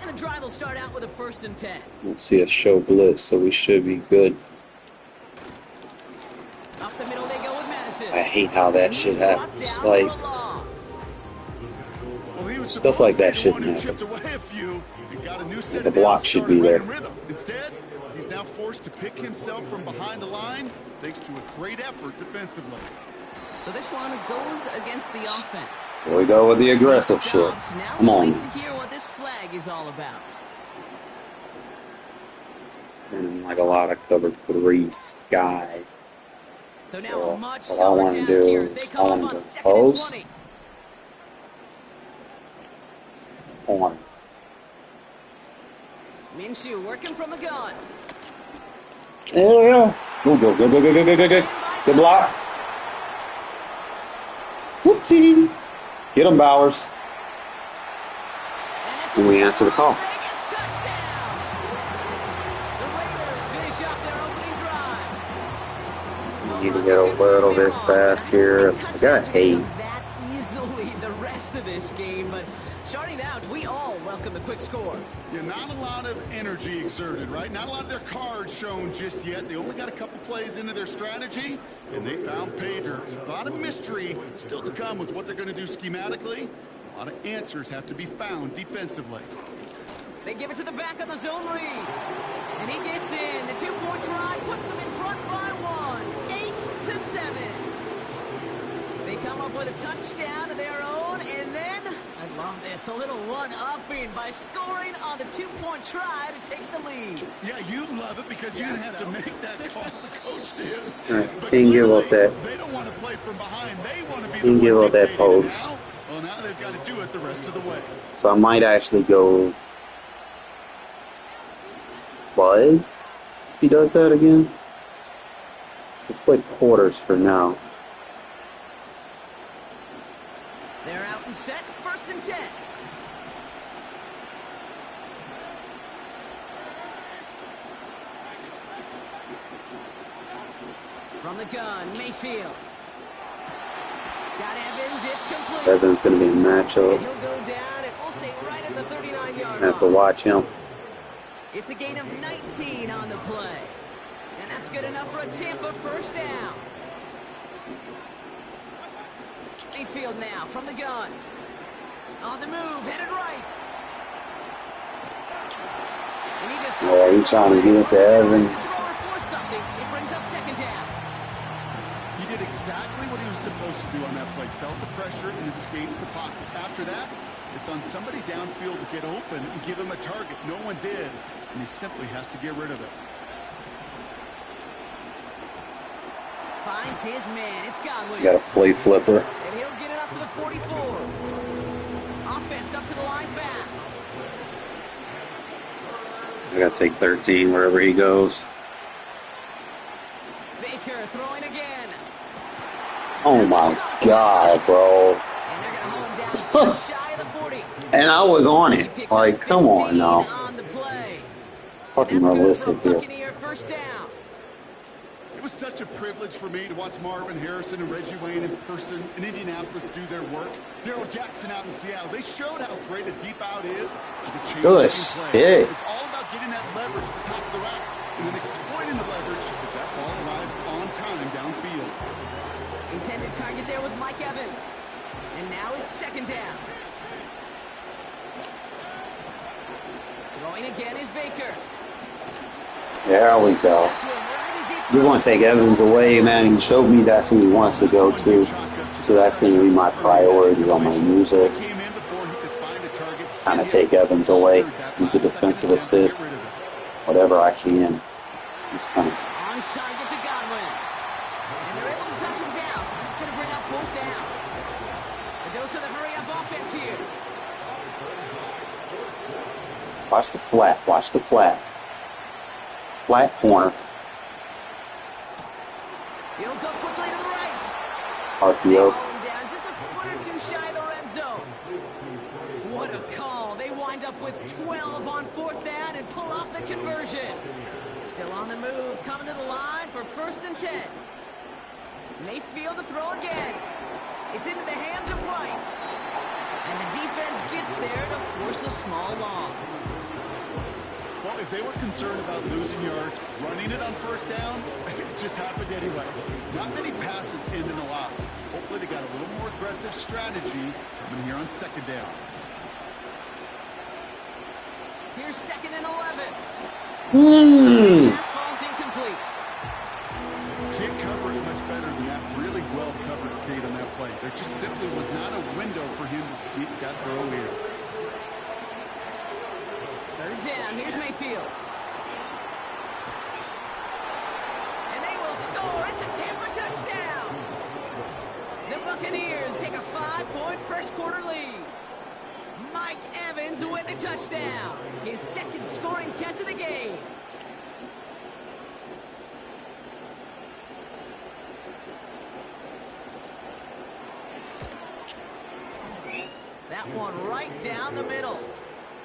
And the drive will start out with a 1st and 10. Let's see us show blitz, so we should be good. Up the middle they go with Madison. I hate how that shit happens. Like, stuff like that shouldn't happen. The block should be there. Instead, he's now forced to pick himself from behind the line thanks to a great effort defensively. So this one goes against the offense. Here we go with the aggressive shit. Come on. To hear what this flag is all about. And like a lot of cover 3 sky. So now a much What I tougher want to task do here as they is I come up want on to 2nd and post 20. on. Minshew working from the gun. Yeah. Go, go, go, go, go, go, go, go, go. Good block. Whoopsie. Get him, Bowers. And we answer the call. Vegas touchdown. The Raiders finish up their opening drive. Need to get a little bit fast here. I got 8. That easily the rest of this game, but starting out, we all welcome the quick score. Yeah, not a lot of energy exerted, right? Not a lot of their cards shown just yet. They only got a couple plays into their strategy, and they found pay dirt. A lot of mystery still to come with what they're going to do schematically. A lot of answers have to be found defensively. They give it to the back on the zone read. And he gets in. The 2-point try puts them in front by 1. 8-7. They come up with a touchdown of their own, and then, I love this, a little one-upping by scoring on the 2-point try to take the lead. Yeah, you love it because you didn't have to make that call. The coach did. All right, But can't give up clearly, that. they don't want to play from behind. They want to be Can't the give one up that dictating it post. now. Well, now they've got to do it the rest of the way. So I might actually go Buzz if he does that again. We'll play quarters for now. They're out and set, 1st and 10. From the gun, Mayfield. Got Evans, it's complete. Evans going to be a And matchup. he'll go down, and we'll say right at the 39-yard I have to line. watch him. It's a gain of 19 on the play. And that's good enough for a Tampa 1st down. Mayfield now from the gun. On the move, headed right. And he just Yeah, he's trying to get it to Evans. It brings up 2nd down. He did exactly what he was supposed to do on that play. Felt the pressure and escapes the pocket. After that, it's on somebody downfield to get open and give him a target. No one did, and he simply has to get rid of it. Finds his man. It's Godwin. Got a play flipper. And he'll get it up to the 44. Offense up to the line fast. I got to take 13 wherever he goes. Baker throwing again. Oh my God, bro. And they're going to hold him down just shy of the 40. And I was on He it. picks Like, up come on 15 now. on the play. Fucking And that's good realistic for a here. Buccaneer 1st down. It was such a privilege for me to watch Marvin Harrison and Reggie Wayne in person in Indianapolis do their work. Darrell Jackson out in Seattle. They showed how great a deep out is as a change Good play. shit. It's all about getting that leverage at the top of the rack and then exploiting the leverage as that ball arrives on time downfield. Intended target there was Mike Evans. And now it's 2nd down. Throwing again is Baker. There we go. To him right as he We're going to take Evans away, man. He showed me that's who he wants to go to. So that's going to be my priority on my user. Came in before he could find a target. Kind of take Evans away. Use a defensive assist. Whatever I can. Just kind of. on target to Godwin. And they're able to touch him down. So that's going to bring up 4th down. A dose of the hurry-up offense here. Watch the flat. Watch the flat. Flat corner. He'll go quickly to the right. RPO. Going down just a foot or 2 shy of the red zone. What a call. They wind up with 12 on 4th down and pull off the conversion. Still on the move, coming to the line for 1st and 10. Mayfield to throw again. It's into the hands of White. And the defense gets there to force a small loss. Well, if they were concerned about losing yards, running it on 1st down, it just happened anyway. Not many passes end in a loss. Hopefully they got a little more aggressive strategy coming here on 2nd down. Here's 2nd and 11. Hmm. Pass falls incomplete. Can't cover it much better than that. Really well covered, Kate, on that play. There just simply was not a window for him to sneak that throw in. 3rd down. Here's Mayfield. Buccaneers take a 5-point first quarter lead. Mike Evans with the touchdown. His second scoring catch of the game. That one right down the middle.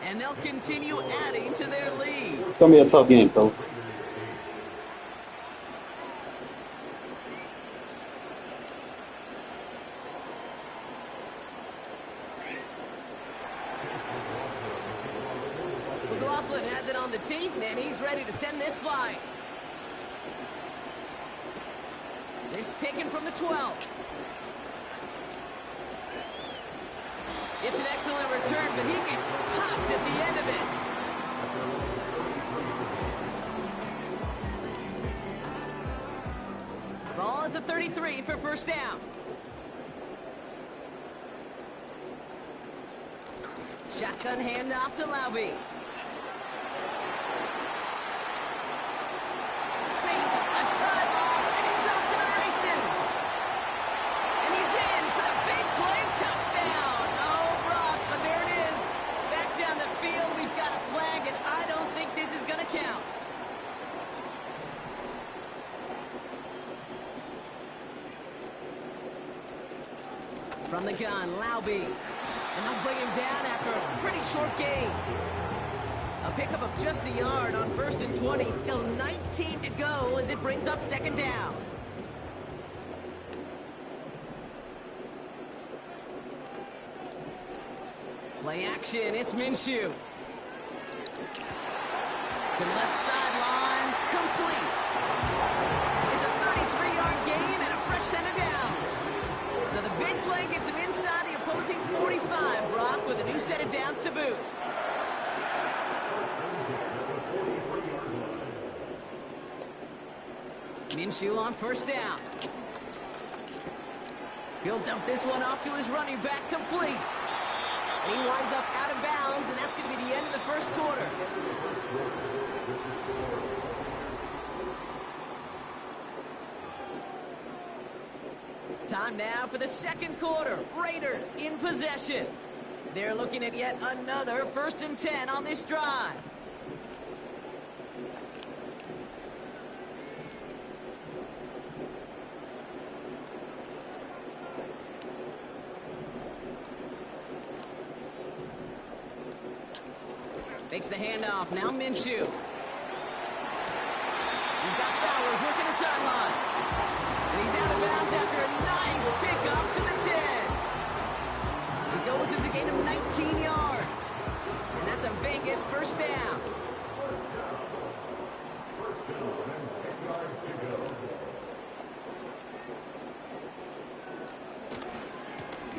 And they'll continue adding to their lead. It's going to be a tough game, folks. McLaughlin has it on the tee, and he's ready to send this flying. This taken from the 12. It's an excellent return, but he gets popped at the end of it. Ball at the 33 for first down. Shotgun handoff to Laube. Space, left sideline, and he's off to the races. And he's in for the big play touchdown. But there it is. Back down the field, we've got a flag, and I don't think this is going to count. From the gun, Laube. And they'll bring him down after a pretty short gain. A pickup of just a yard on 1st and 20. Still 19 to go as it brings up second down. Play action, it's Minshew. To left sideline, complete. It's a 33-yard gain and a fresh set of downs. So the big play gets him inside the opposing 45, Brock, with a new set of downs to boot. Minshew on first down. He'll dump this one off to his running back, complete. And he winds up out of bounds, and that's going to be the end of the first quarter. Time now for the second quarter. Raiders in possession. They're looking at yet another 1st and 10 on this drive. Makes the handoff. Now Minshew. He's got Bowers working the sideline. And he's out of bounds after a nice pickup to the 10. He goes as a gain of 19 yards. And that's a Vegas first down. First down and 10 yards to go.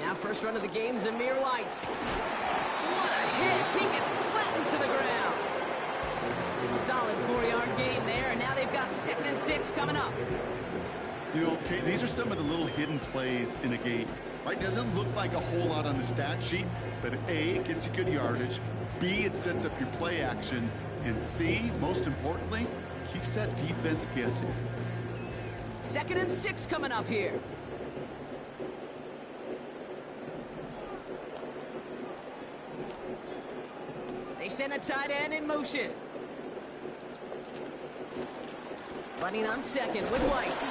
Now first run of the game, Zamir White. What a hit! He gets flattened to the ground. Solid 4-yard gain there, and now they've got 2nd and 6 coming up. You know, okay, these are some of the little hidden plays in a game. Right? Doesn't look like a whole lot on the stat sheet, but A, it gets you good yardage. B, it sets up your play action. And C, most importantly, keeps that defense guessing. 2nd and 6 coming up here. They send a tight end in motion. Running on second with White.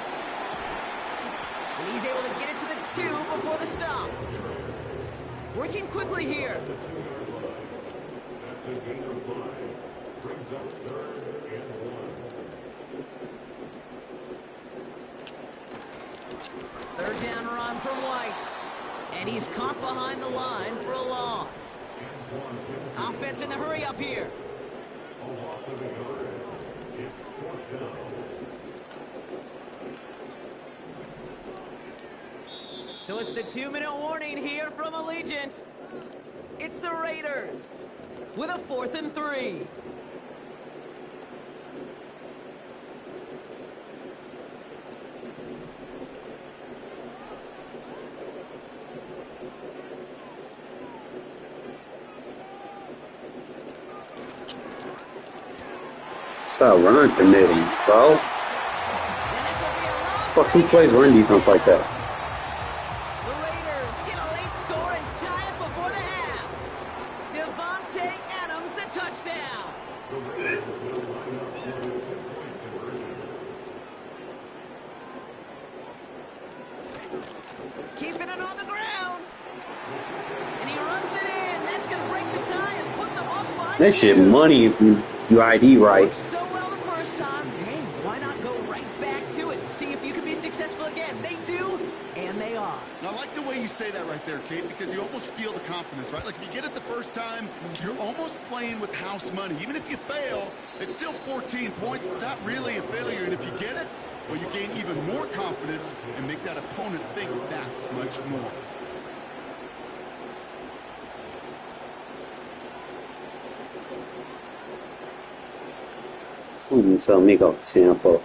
And he's able to get it to the 2 before the stop. Working quickly here. That's a gain of 5. Brings up 3rd and 1. 3rd down run from White. And he's caught behind the line for a loss. Offense in the hurry up here. A loss of a yard. It's 4th down. So it's the 2-minute warning here from Allegiant. It's the Raiders with a 4th and 3. Stop run committing, bro. Fuck, who plays run defense like that? touchdown. The Raiders will line up for a 2-point conversion. Keeping it on the ground. And he runs it in. That's going to break the tie and put them up by That shit 2. money if you ID right. Worked so well the first time. Hey, why not go right back to it? See if you can be successful again. They do, and they are. And I like the way you say that right there, Kate, because you almost feel the confidence, right? Like if you get it the first time, you're almost playing with house money. Even if you fail, it's still 14 points. It's not really a failure. And if you get it, well, you gain even more confidence and make that opponent think that much more. Someone tell me go Tampa.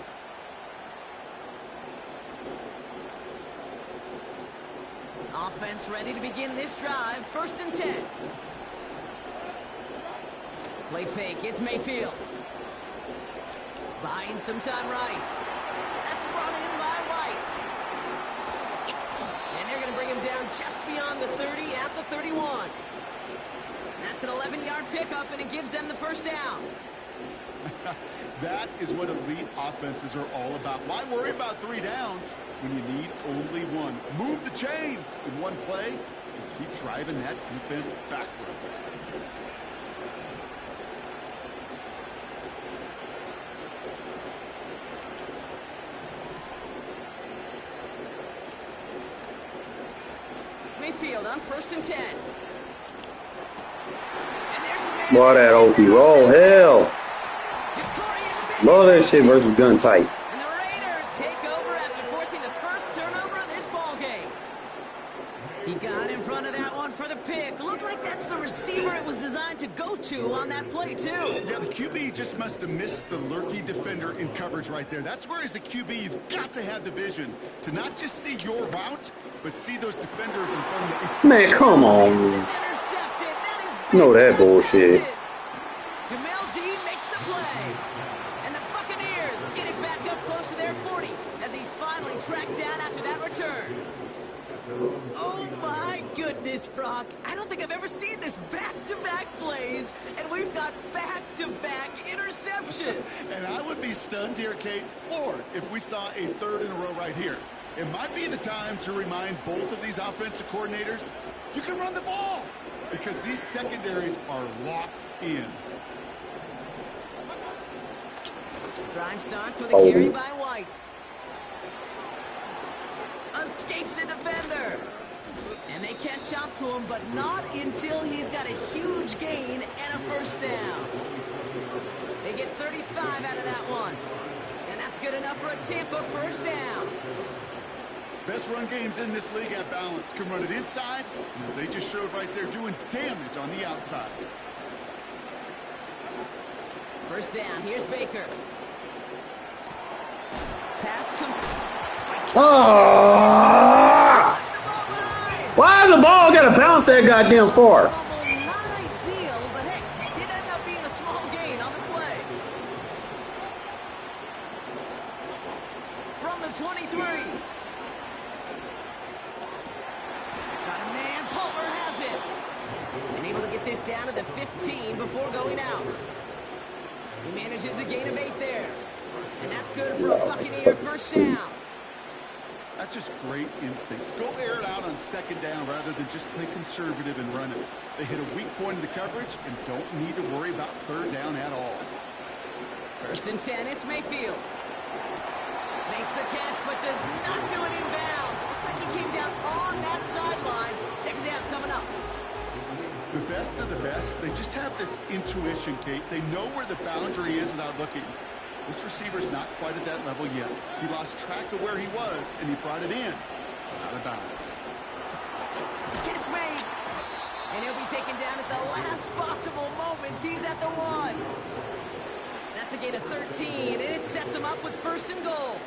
Offense ready to begin this drive. 1st and 10. Play fake. It's Mayfield. Buying some time right. That's brought in by White. And they're going to bring him down just beyond the 30 at the 31. That's an 11-yard pickup, and it gives them the first down. That is what elite offenses are all about. Why worry about 3 downs when you need only 1? Move the chains in one play and keep driving that defense backwards. Mayfield on 1st and 10. And there's a man. Boy, that OP roll, hell. Love that shit versus gun tight. And the Raiders take over after forcing the first turnover of this ball game. He got in front of that one for the pick. Looked like that's the receiver it was designed to go to on that play, too. Yeah, the QB just must have missed the lurky defender in coverage right there. That's where, as a QB, you've got to have the vision to not just see your route, but see those defenders in front of you. Man, come on. This is intercepted. That is No, that back-to-back bullshit. passes. Jamel Dean makes the play. And the Buccaneers get it back up close to their 40 as he's finally tracked down after that return. Oh my goodness, Brock. I don't think I've ever seen this back-to-back plays, and we've got back-to-back interceptions. And I would be stunned here, Kate, floored, if we saw a 3rd in a row right here. It might be the time to remind both of these offensive coordinators, you can run the ball, because these secondaries are locked in. Drive starts with a carry by White. Escapes a defender. And they catch up to him, but not until he's got a huge gain and a first down. They get 35 out of that one. And that's good enough for a Tampa first down. Best run games in this league at balance. Can run it inside, and as they just showed right there, doing damage on the outside. First down. Here's Baker. Pass complete. Oh! Why the ball got to bounce that goddamn far? Not ideal, but hey, did end up being a small gain on the play. From the 23. Got a man. Palmer has it. And able to get this down to the 15 before going out. He manages a gain of 8 there. And that's good for a Buccaneer first down. That's just great instincts. Go air it out on 2nd down rather than just play conservative and run it. They hit a weak point in the coverage and don't need to worry about 3rd down at all. 1st and 10, it's Mayfield. Makes the catch, but does not do it in bounds. Looks like he came down on that sideline. 2nd down coming up. The best of the best, they just have this intuition, Kate. They know where the boundary is without looking. This receiver's not quite at that level yet. He lost track of where he was, and he brought it in. Out of bounds. Catch made. And he'll be taken down at the last possible moment. He's at the 1. That's a gain of 13, and it sets him up with 1st and goal.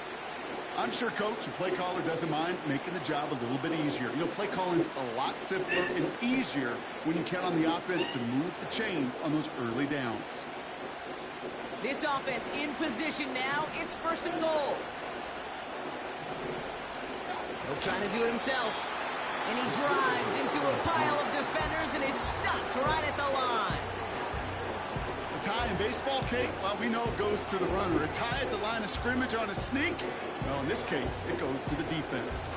I'm sure coach and play caller doesn't mind making the job a little bit easier. You know, play calling's a lot simpler and easier when you count on the offense to move the chains on those early downs. This offense in position now. It's 1st and goal. He'll try to do it himself. And he drives into a pile of defenders and is stopped right at the line. tie in baseball, Kate? Well, we know it goes to the runner. A tie at the line of scrimmage on a sneak? Well, in this case, it goes to the defense.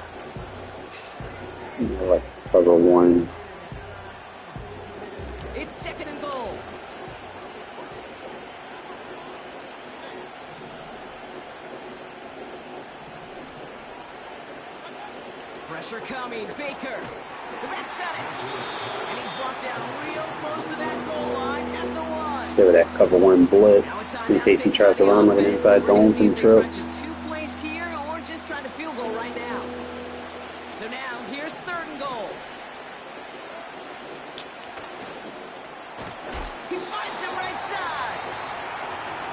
Like cover one. It's 2nd and goal. Pressure coming. Baker. That's got it. And he's brought down real close to that goal line at the one. Instead of that cover one blitz, just in case he tries to run like an inside zone from trips. Two plays here, or just try the field goal right now. So now, here's 3rd and goal. He finds him right side.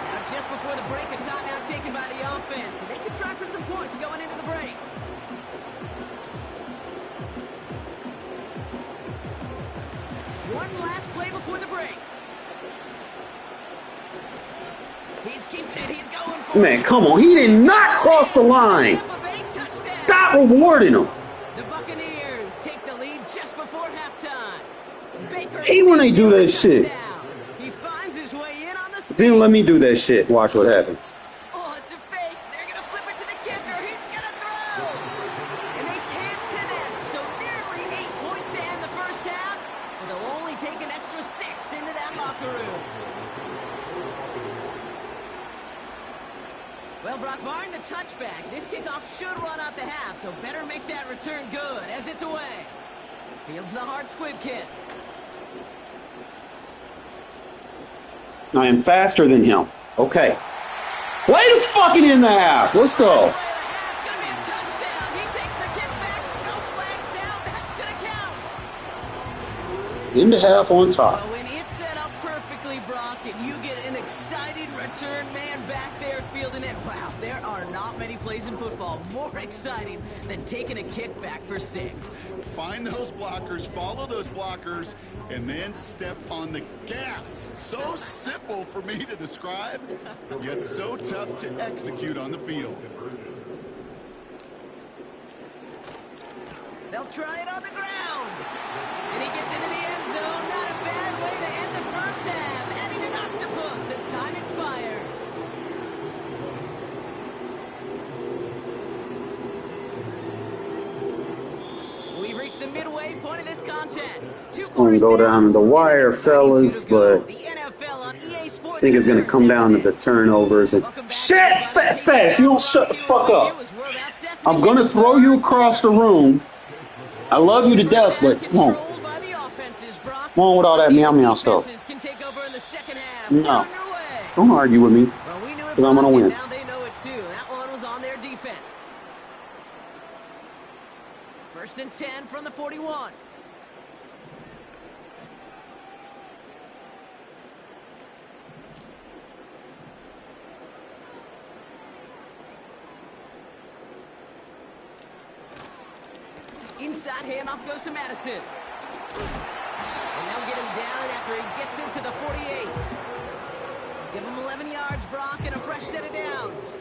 Now, just before the break, a timeout taken by the offense. So they can try for some points going into the break. One last play before the break. He's keeping it. He's going for it. Man, come on. He did not cross the line. Stop rewarding him. The Buccaneers take the lead just before halftime. Baker Hate when they do that shit. He finds his way in on the They didn't let me do that shit. Watch what happens. Oh, it's a fake. They're going to flip it to the kicker. He's going to throw. And they can't connect. So nearly 8 points to end the first half. But they'll only take an extra 6 into that locker room. Well, Brock, barring the touchback, this kickoff should run out the half, so better make that return good as it's away. Fields the hard squib kick. I am faster than him. Okay. Play the fucking in the half. Let's go. It's going to be a touchdown. He takes the kick back. No flags down. That's going to count. In the half on top. Well, when it's set up perfectly, Brock, and you get an exciting return man back there fielding it, wow, there are not many plays in football more exciting than taking a kick back for 6. Find those blockers, follow those blockers, and then step on the gas. So simple for me to describe, yet so tough to execute on the field. They'll try it on the ground. And he gets into the end zone. Not a bad way to end the first half. Adding an octopus as time expires. We've reached the midway point of this contest. It's going to go down the wire, fellas, but I think it's going to come down to the turnovers. And shit, fat, if you don't shut the fuck up, I'm going to throw you across the room. I love you to death, but come on. Come on with all that meow meow stuff. No. Don't argue with me, because I'm going to win. Now they know it too. That one was on their defense. 1st and 10 from the 41. Inside handoff goes to Madison. And they'll get him down after he gets into the 48. Give him 11 yards, Brock, and a fresh set of downs.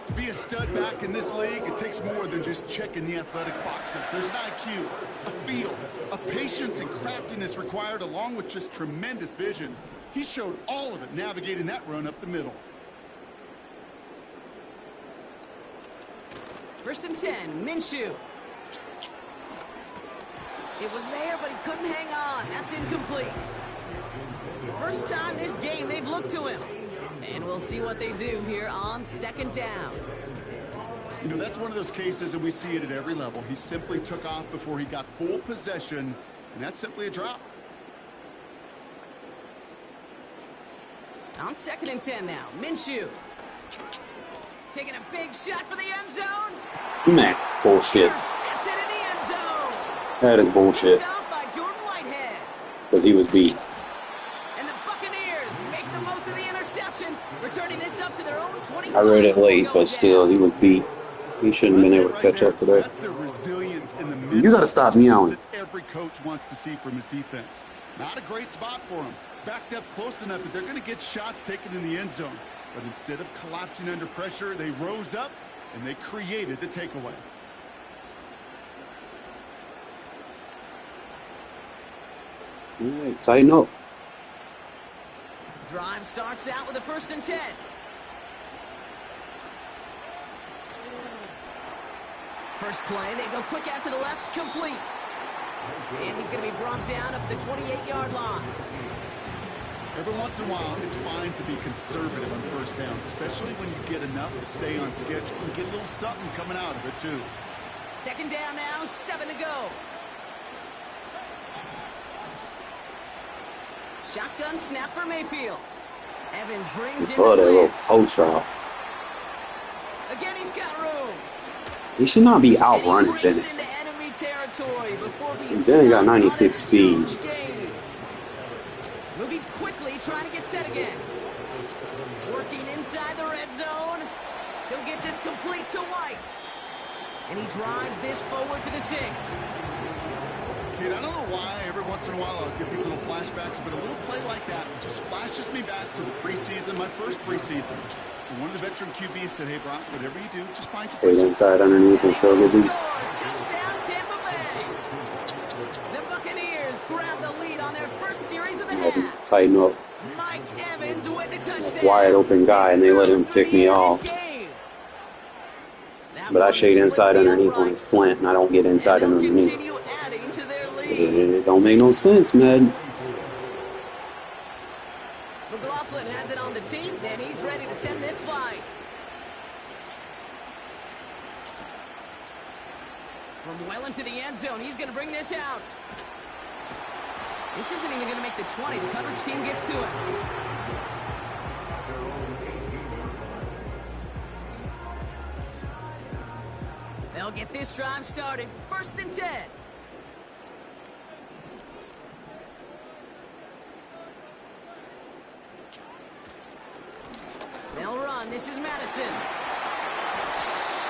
To be a stud back in this league, it takes more than just checking the athletic boxes. There's an IQ, a feel, a patience and craftiness required, along with just tremendous vision. He showed all of it navigating that run up the middle. 1st and 10, Minshew. It was there, but he couldn't hang on. That's incomplete. First time this game they've looked to him. And we'll see what they do here on 2nd down. You know, that's one of those cases, and we see it at every level. He simply took off before he got full possession, and that's simply a drop. On 2nd and 10 now, Minshew. Taking a big shot for the end zone. Man, bullshit. Intercepted in the end zone. That is bullshit. Down by Jordan Whitehead. Because he was beat. And the Buccaneers make the most of the interception, returning this up to their own 25. I read it late, but still, he was beat. He shouldn't have been able to catch up today. That's the resilience in the You got to stop meowing. that every coach wants to see from his defense. Not a great spot for him. Backed up close enough that they're going to get shots taken in the end zone. But instead of collapsing under pressure, they rose up and they created the takeaway. All right, tighten up. Drive starts out with a 1st and 10. First play, they go quick out to the left, complete. And he's going to be brought down up at the 28-yard line. Every once in a while, it's fine to be conservative on 1st down, especially when you get enough to stay on schedule and get a little something coming out of it, too. 2nd down now, 7 to go. Shotgun snap for Mayfield. Evans brings in But a little the slant. post route. Again, he's got room. He should not be And outrunning he breaks Bennett. into enemy territory before being Bennett got stopped on 96 a speed. huge gain. Moving quickly, trying to get set again. Working inside the red zone. He'll get this complete to White. And he drives this forward to the 6. Kid, I don't know why every once in a while I'll get these little flashbacks, but a little play like that just flashes me back to the preseason, my first preseason. And one of the veteran QBs said, hey, Brock, whatever you do, just find your Take inside underneath and so good. Score! Touchdown, Tampa Bay! The Buccaneers grab the lead on their first series of the half. Tighten up. Mike Evans with the touchdown. Wide open guy, and they let him pick me off. But I shade inside underneath on a slant, and I don't get inside underneath. Continue adding to their lead. It don't make no sense, man. McLaughlin has it on the team, and he's ready to send this flight. From well into the end zone, he's going to bring this out. This isn't even going to make the 20. The coverage team gets to it. They'll get this drive started. 1st and 10. They'll run. This is Madison.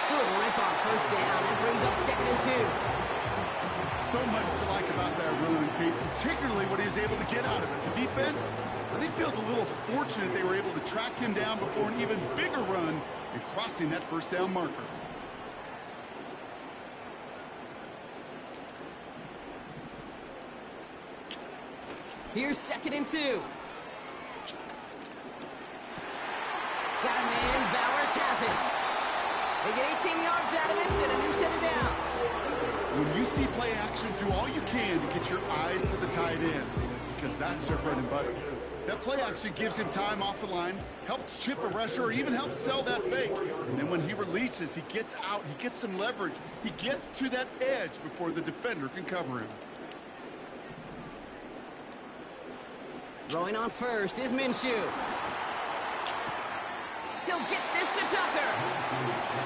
Good rip on 1st down. That brings up 2nd and 2. So much to like about that run, Kate, particularly what he was able to get out of it. The defense, I think, feels a little fortunate they were able to track him down before an even bigger run and crossing that 1st down marker. Here's 2nd and 2. Got a man. Bowers has it. They get 18 yards out of it and a new set of downs. When you see play action, do all you can to get your eyes to the tight end, because that's their bread and butter. That play action gives him time off the line, helps chip a rusher, or even helps sell that fake. And then when he releases, he gets out, he gets some leverage. He gets to that edge before the defender can cover him. Throwing on 1st is Minshew. He'll get this to Tucker.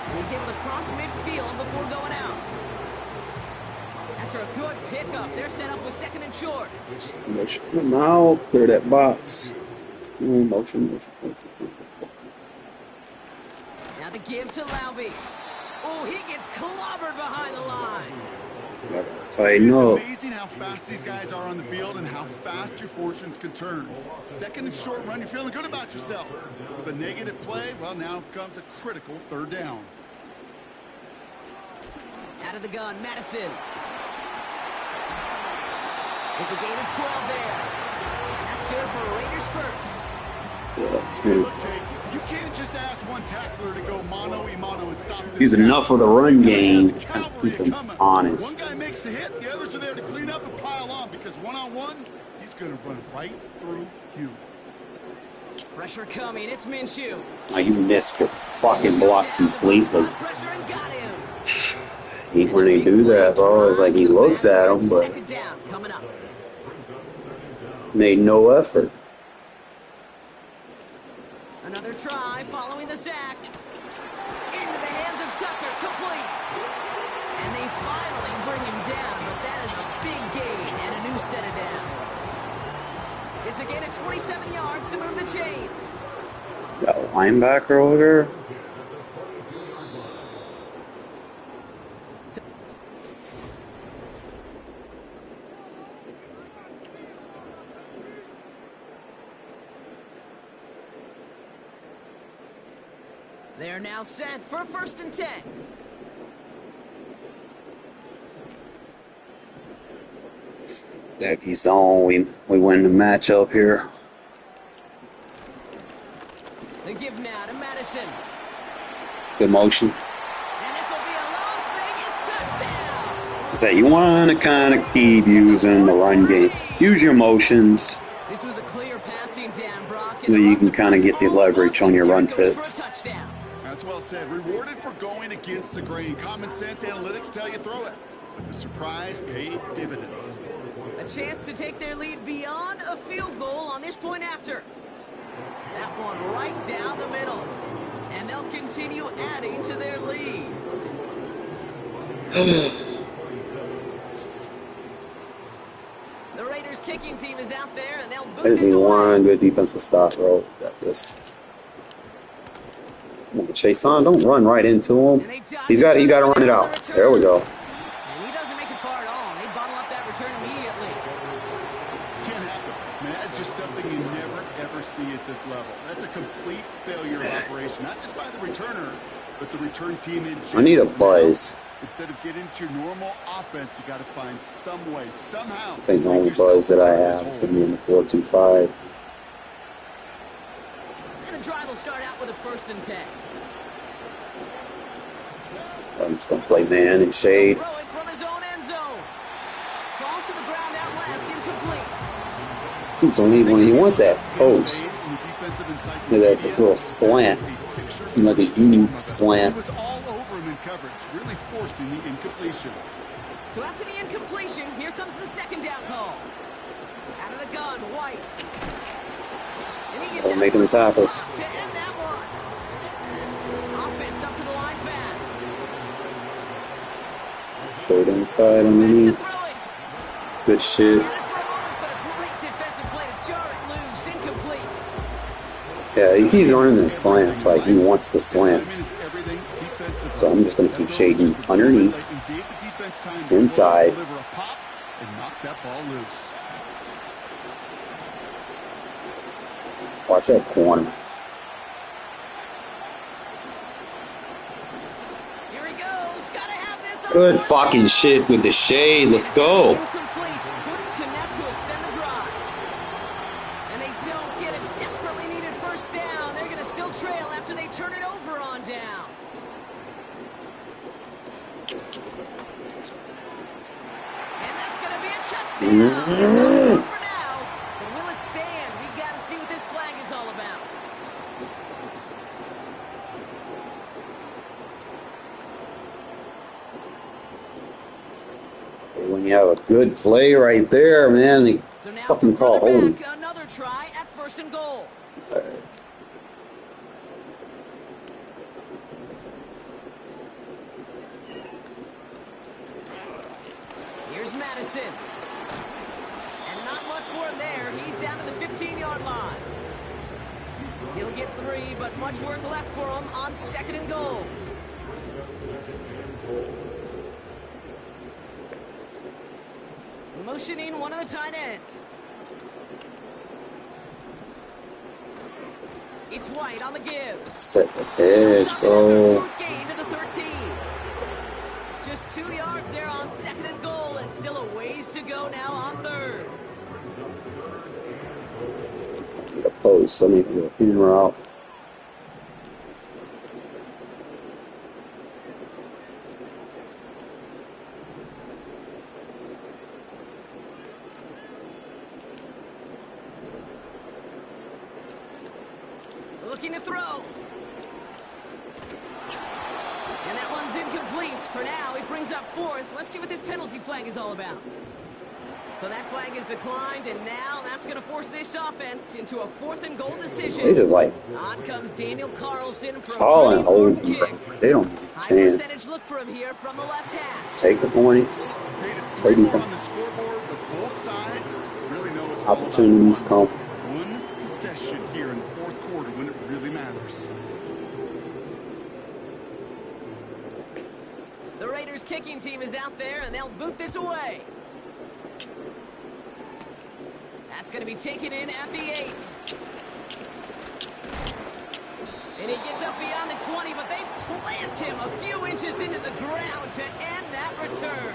And he's able to cross midfield before going out. After a good pickup, they're set up with 2nd and short. Motion him out. Clear that box. Motion. Now the give to Laube. Oh, he gets clobbered behind the line. Gotta tighten up. It's amazing how fast these guys are on the field and how fast your fortunes can turn. 2nd and short run, you're feeling good about yourself. With a negative play, well, now comes a critical 3rd down. Out of the gun, Madison. It's a gain of 12 there. And that's good for Raiders 1st. So that's Hey, good. look, Kate, you can't just ask one tackler to go mano-a-mano and stop this He's guy. enough of the run You gotta have game the to cavalry keep him coming. honest. One guy makes a hit, the others are there to clean up and pile on, because one-on-one, he's going to run right through you. Pressure coming. It's Minshew. Now you missed your fucking block completely. Pressure and got him. When they do that, bro, it's like he looks at him, but 2nd down coming up. made no effort. Another try following the sack. Into the hands of Tucker, complete. And they finally bring him down, but that is a big gain and a new set of downs. It's a gain of 27 yards to move the chains. Got a linebacker over there. They are now set for 1st and 10. If he's on, we win the matchup here. The give now to Madison. Good motion. And this will be a Las Vegas touchdown. So you want to kind of keep using the run game. Use your motions. This was a clear passing down, Brock. So you can kind of get the leverage on your run fits. That's well said. Rewarded for going against the grain. Common sense analytics tell you throw it. But the surprise paid dividends. A chance to take their lead beyond a field goal on this point after. That one right down the middle. And they'll continue adding to their lead. The Raiders kicking team is out there, and they'll boot I just this need away. one good defensive stop, bro. Got this. Come on, Chase on, don't run right into him. You got to run it out. There we go. And he doesn't make it far at all. They bottle up that return immediately. Can't happen. I mean, that's just something you never, ever see at this level. That's a complete failure of operation, not just by the returner, but the return team in general. I need a buzz. Instead of getting to your normal offense, you got to find some way, somehow. I think the only buzz that I have is going to be in the 4-2-5. And the drive will start out with a 1st and 10. I'm just going to play man and shade. Throw it from his own end zone. Falls to the ground out left, incomplete. Seems only when he wants that post. Look at that little slant. Seems like a unique slant. It was all over him in coverage, really forcing the incompletion. So after the incompletion, here comes the 2nd down call. Out of the gun, White. And he gets They're making the tackles. to end that one. Offense up to the line fast. Short inside To underneath. throw it. Good shit. Had it for a moment, but a great defensive play to jar it loose, incomplete. Yeah, he keeps running the slants like he wants the slants. So I'm just going to keep shading underneath, inside. And knock that ball loose. Watch that corner. Here he goes. Gotta have this on Good fourth fucking down. shit with the shade. Let's go. Incomplete. Couldn't connect to extend the drive. And they don't get a desperately needed 1st down. They're going to still trail after they turn it over on downs. And that's going to be a touchdown. It's over for now. But will it stand? We got to see what this flag is all about. When you have a good play right there, man, they So now fucking from call further holding. back, another try at 1st and goal. Here's Madison. And not much for him there. He's down to the 15-yard line. He'll get 3, but much work left for him on 2nd and goal. Motioning one of the tight ends. It's White on the give. Set the edge, bro. Gain to the 13. Just 2 yards there on 2nd and goal, and still a ways to go now on 3rd. Get a post. Let me do a in route. Looking to throw. And that one's incomplete. For now, he brings up 4th. Let's see what this penalty flag is all about. So that flag is declined, and now that's going to force this offense into a 4th and goal decision. They just like On comes Daniel Carlson for tall a and pretty hold. important kick. They don't need a High chance. percentage look for him here from the left half. Just take the points. Great, it's Play 3 more on defense. the scoreboard, but both sides really know it's all about Opportunities come. one possession here in the 4th quarter when it really matters. The Raiders kicking team is out there, and they'll boot this away. That's going to be taken in at the 8. And he gets up beyond the 20, but they plant him a few inches into the ground to end that return.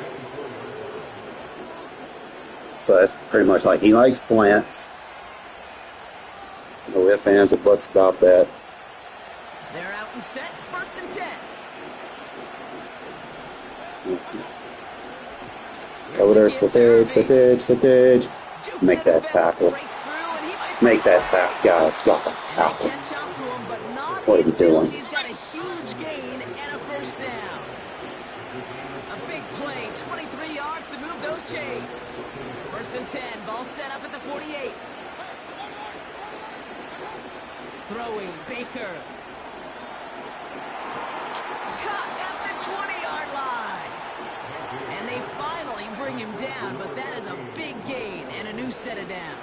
So that's pretty much like he likes slants. So no ifs, ands, or buts about that. and set, 1st and 10. Over there, Sittage. Make that tackle. Make that tackle, guys. Got that tackle. What are you doing? He's got a huge gain and a 1st down. A big play, 23 yards to move those chains. 1st and 10, ball set up at the 48. Throwing, Baker. Cut at the 20-yard line. And they finally bring him down, but that is a big gain and a new set of downs.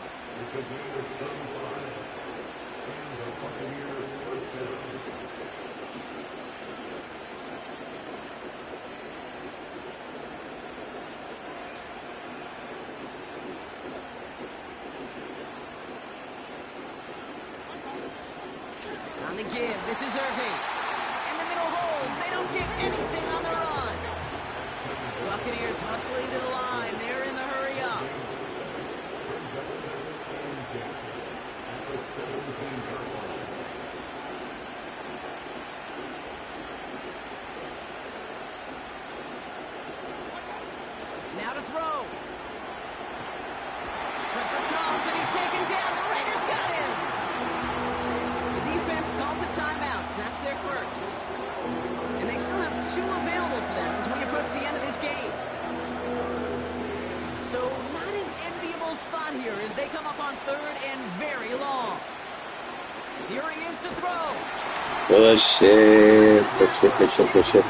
On the give, this is Irving. And the middle holds. They don't get anything on the run. Buccaneers hustling to the line. They're in the hurry up. Now to throw. Pressure comes and he's taken down. The Raiders got him. The defense calls a timeout. That's their 1st. And they still have 2 available for them as we approach the end of this game. So not an enviable spot here as they come up on 3rd and very long. Here he is to throw. Good shit. Good shit. To the incompletion,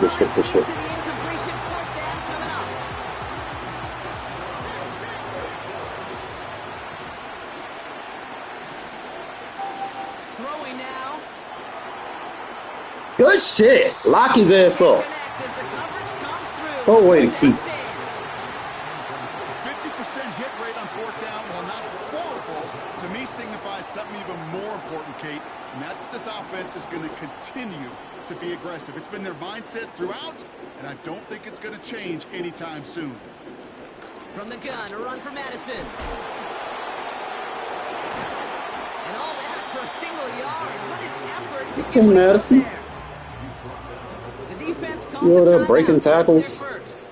4th down coming up. Throwing now. Good shit. Lock his ass up. Connect as the coverage comes through. Oh, way to keep. 50% hit rate on 4th down, while not horrible, to me signifies something even more important, Kate, and that's that this offense is going to continue to be aggressive. It's been their mindset throughout, and I don't think it's going to change anytime soon. From the gun, a run for Madison. And all that for a single yard. What an effort to get Madison. there. The defense calls See all a that timeout. breaking That's their tackles? 1st.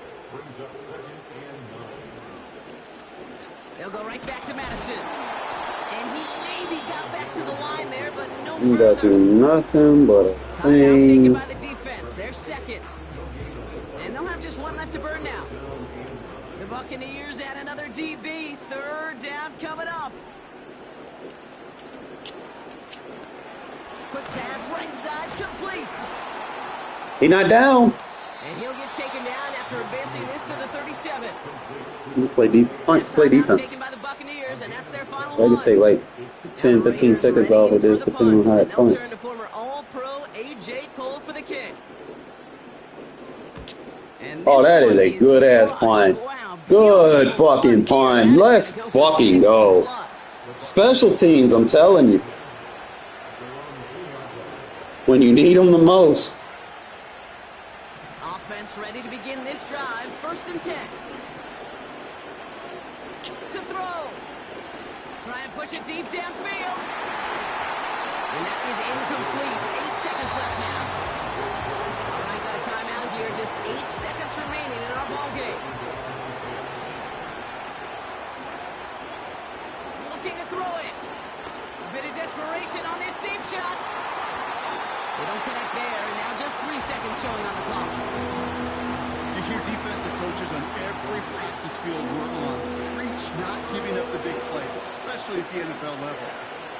They'll go right back to Madison. And he maybe got back to the line there, but no You further. gotta do nothing but a Timeout taken thing. by the defense. They're 2nd. And they'll have just 1 left to burn now. The Buccaneers add another DB. 3rd down coming up. Quick pass, right side, complete. He not down. And he'll get taken down after advancing this to the 37. Play Timeout defense. taken by the Buccaneers, and that's their final I one. could take like 10, 15 seconds off of this, depending on how it And they'll turn points. to former All-Pro A.J. Cole for the kick. And Oh, this that is one a good ass crushed. punt. Wow, Good beautiful fucking punt. here. Let's That's gonna fucking for go. 60 plus. Special teams, I'm telling you. When you need them the most. Offense ready to begin this drive. 1st and 10. To throw. Try and push it deep downfield. And that is incomplete. 8 seconds left now. All right, got a timeout here. Just 8 seconds remaining in our ball game. Looking to throw it. A bit of desperation on this deep shot. They don't connect there, and now just 3 seconds showing on the clock. You hear defensive coaches on every practice field we're on preach not giving up the big plays, especially at the NFL level.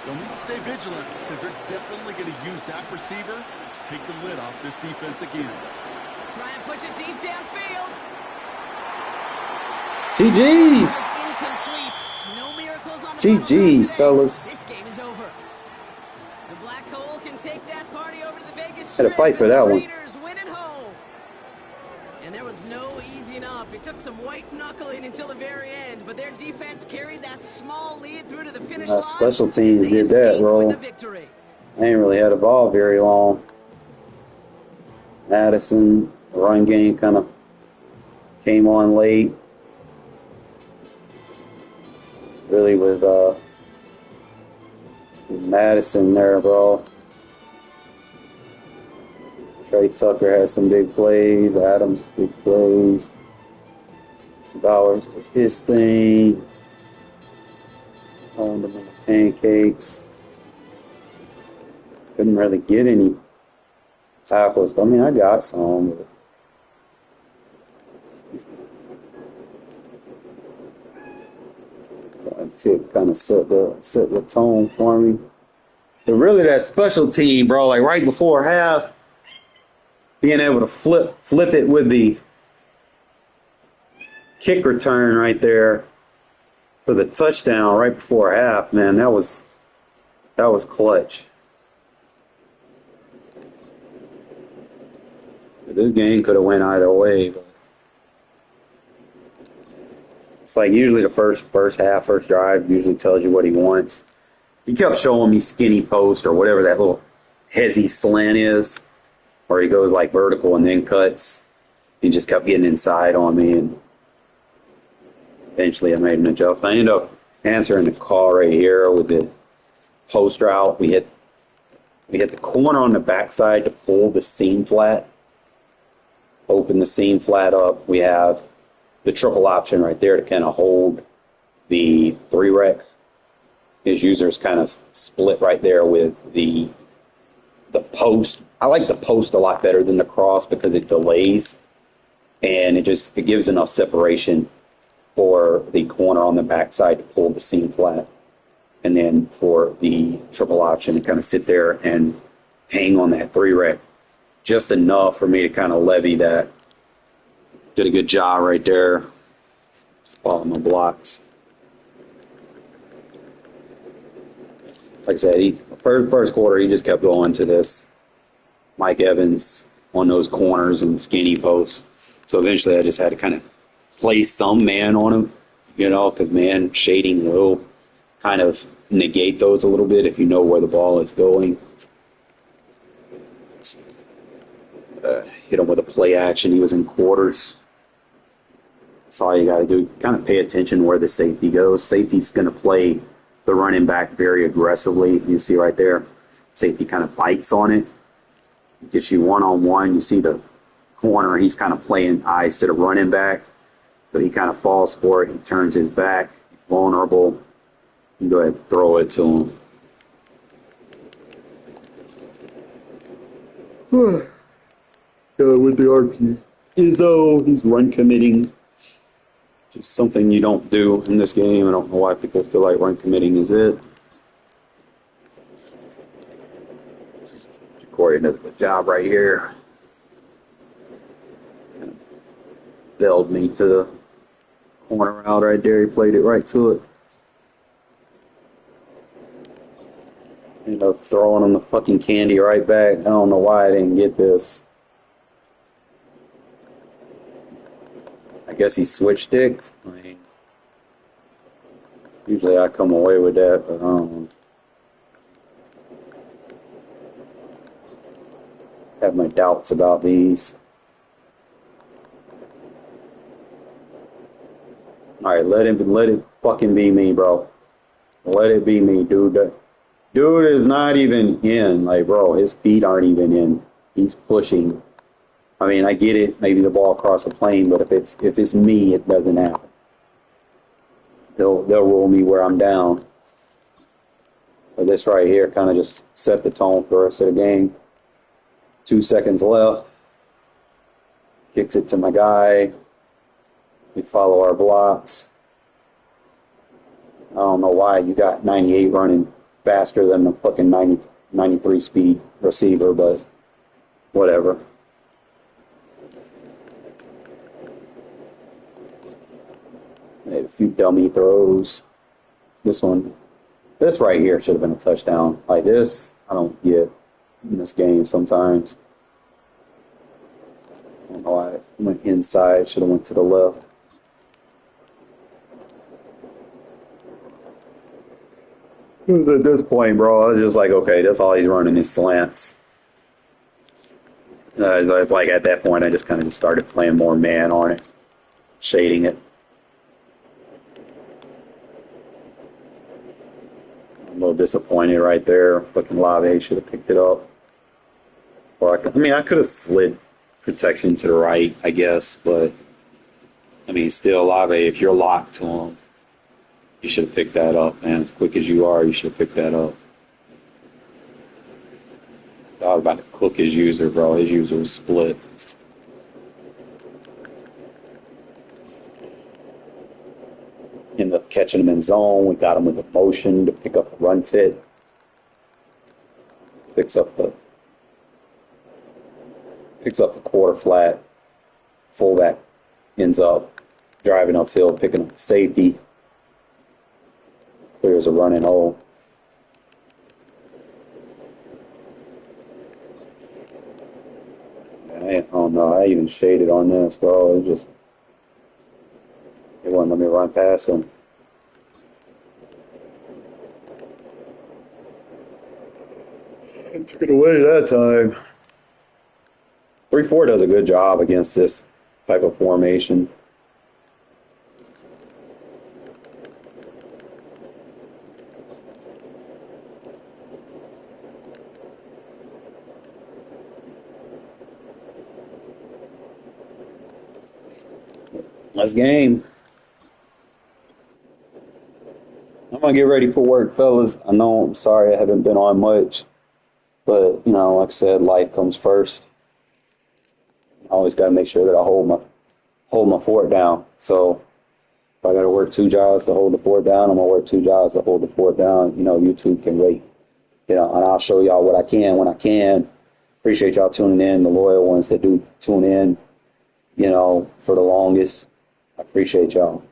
They'll need to stay vigilant because they're definitely going to use that receiver to take the lid off this defense again. Try and push it deep downfield. GG's. Incomplete. No miracles on the GG's, fellas. This game is over. The Black Hole can take that party over to the Vegas Had to Strip fight for as that the one. Raiders win at home. And there was no easing up. It took some white knuckling until the very end, but their defense carried that small lead through to the finish line. Special teams as they did that, escaped bro. with the victory. I ain't really had a ball very long. Madison, run game kind of came on late. Really with Madison there, bro. Trey Tucker has some big plays. Adams, big plays. Bowers did his thing. On the pancakes. Couldn't really get any tackles. I mean, I got some, but it kind of set the tone for me. But really, that special team, bro, like right before half, being able to flip it with the kick return right there for the touchdown right before half, man, that was clutch. This game could have went either way, but it's like usually the first half, first drive usually tells you what he wants. He kept showing me skinny post or whatever that little hezzy slant is, where he goes like vertical and then cuts. He just kept getting inside on me, and eventually I made an adjustment. I ended up answering the call right here with the post route. We hit the corner on the backside to pull the seam flat. Open the seam flat up. We have the triple option right there to kind of hold the 3-rec. His users kind of split right there with the post. I like the post a lot better than the cross because it delays and it gives enough separation for the corner on the backside to pull the seam flat, and then for the triple option to kind of sit there and hang on that 3-rec just enough for me to kind of levy that. Did a good job right there. Just follow my blocks. Like I said, first quarter, he just kept going to this Mike Evans on those corners and skinny posts. So eventually I just had to kind of place some man on him, because man shading will kind of negate those a little bit if you know where the ball is going. Hit him with a play action. He was in quarters. That's all you got to do. Kind of pay attention where the safety goes. Safety's going to play the running back very aggressively. You see right there, safety kind of bites on it. Gets you one-on-one. You see the corner. He's kind of playing eyes to the running back. So he kind of falls for it. He turns his back. He's vulnerable. You go ahead and throw it to him. With the RP. Izzo, he's run committing. Just something you don't do in this game. I don't know why people feel like run committing is it. Corey does a good job right here. Kind of bailed me to the corner out right there. He played it right to it. Ended up throwing him the fucking candy right back. I don't know why I didn't get this. I guess he switched dicked. I mean, usually I come away with that, but I don't know. Have my doubts about these. All right, let it fucking be me, bro. Let it be me, dude. Dude is not even in. Like, bro, his feet aren't even in. He's pushing. I mean, I get it. Maybe the ball across the plane, but if it's me, it doesn't happen. They'll roll me where I'm down. But this right here kind of just set the tone for the rest of the game. 2 seconds left. Kicks it to my guy. We follow our blocks. I don't know why you got 98 running faster than the fucking 93 speed receiver, but whatever. Made a few dummy throws. This right here should have been a touchdown. Like this, I don't get in this game sometimes. I don't know why I went inside, should have went to the left. At this point, bro, I was just like, okay, that's all he's running is slants. It's like at that point, I just kind of started playing more man on it, shading it. I'm a little disappointed right there. Fucking Lave should have picked it up. Or I could have slid protection to the right, I guess, but I mean, still, Olave, if you're locked to him, you should have picked that up, man. As quick as you are, you should have picked that up. I was about to cook his user, bro. His user was split. Ended up catching him in zone. We got him with the motion to pick up the run fit. Picks up the quarter flat. Fullback ends up driving upfield, picking up the safety. Clears a running hole. I don't know. I even shaded on this, bro. It wouldn't let me run past him. I took it away that time. 3-4 does a good job against this type of formation. That's game. I'm going to get ready for work, fellas. I know I'm sorry I haven't been on much, but, like I said, life comes first. I always got to make sure that I hold my fort down. So if I got to work 2 jobs to hold the fort down, I'm going to work 2 jobs to hold the fort down. YouTube can wait. And I'll show y'all what I can when I can. Appreciate y'all tuning in, the loyal ones that do tune in, for the longest. I appreciate y'all.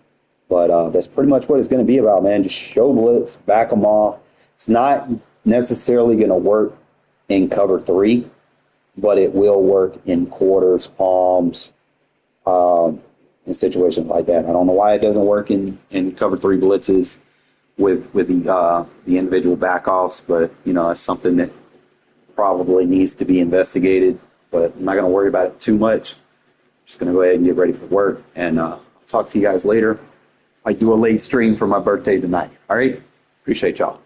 But that's pretty much what it's going to be about, man. Just show blitz, back them off. It's not necessarily going to work in cover 3, but it will work in quarters, palms, in situations like that. I don't know why it doesn't work in cover 3 blitzes with the individual backoffs, but it's something that probably needs to be investigated. But I'm not going to worry about it too much. Just going to go ahead and get ready for work, and I'll talk to you guys later. I do a late stream for my birthday tonight. All right? Appreciate y'all.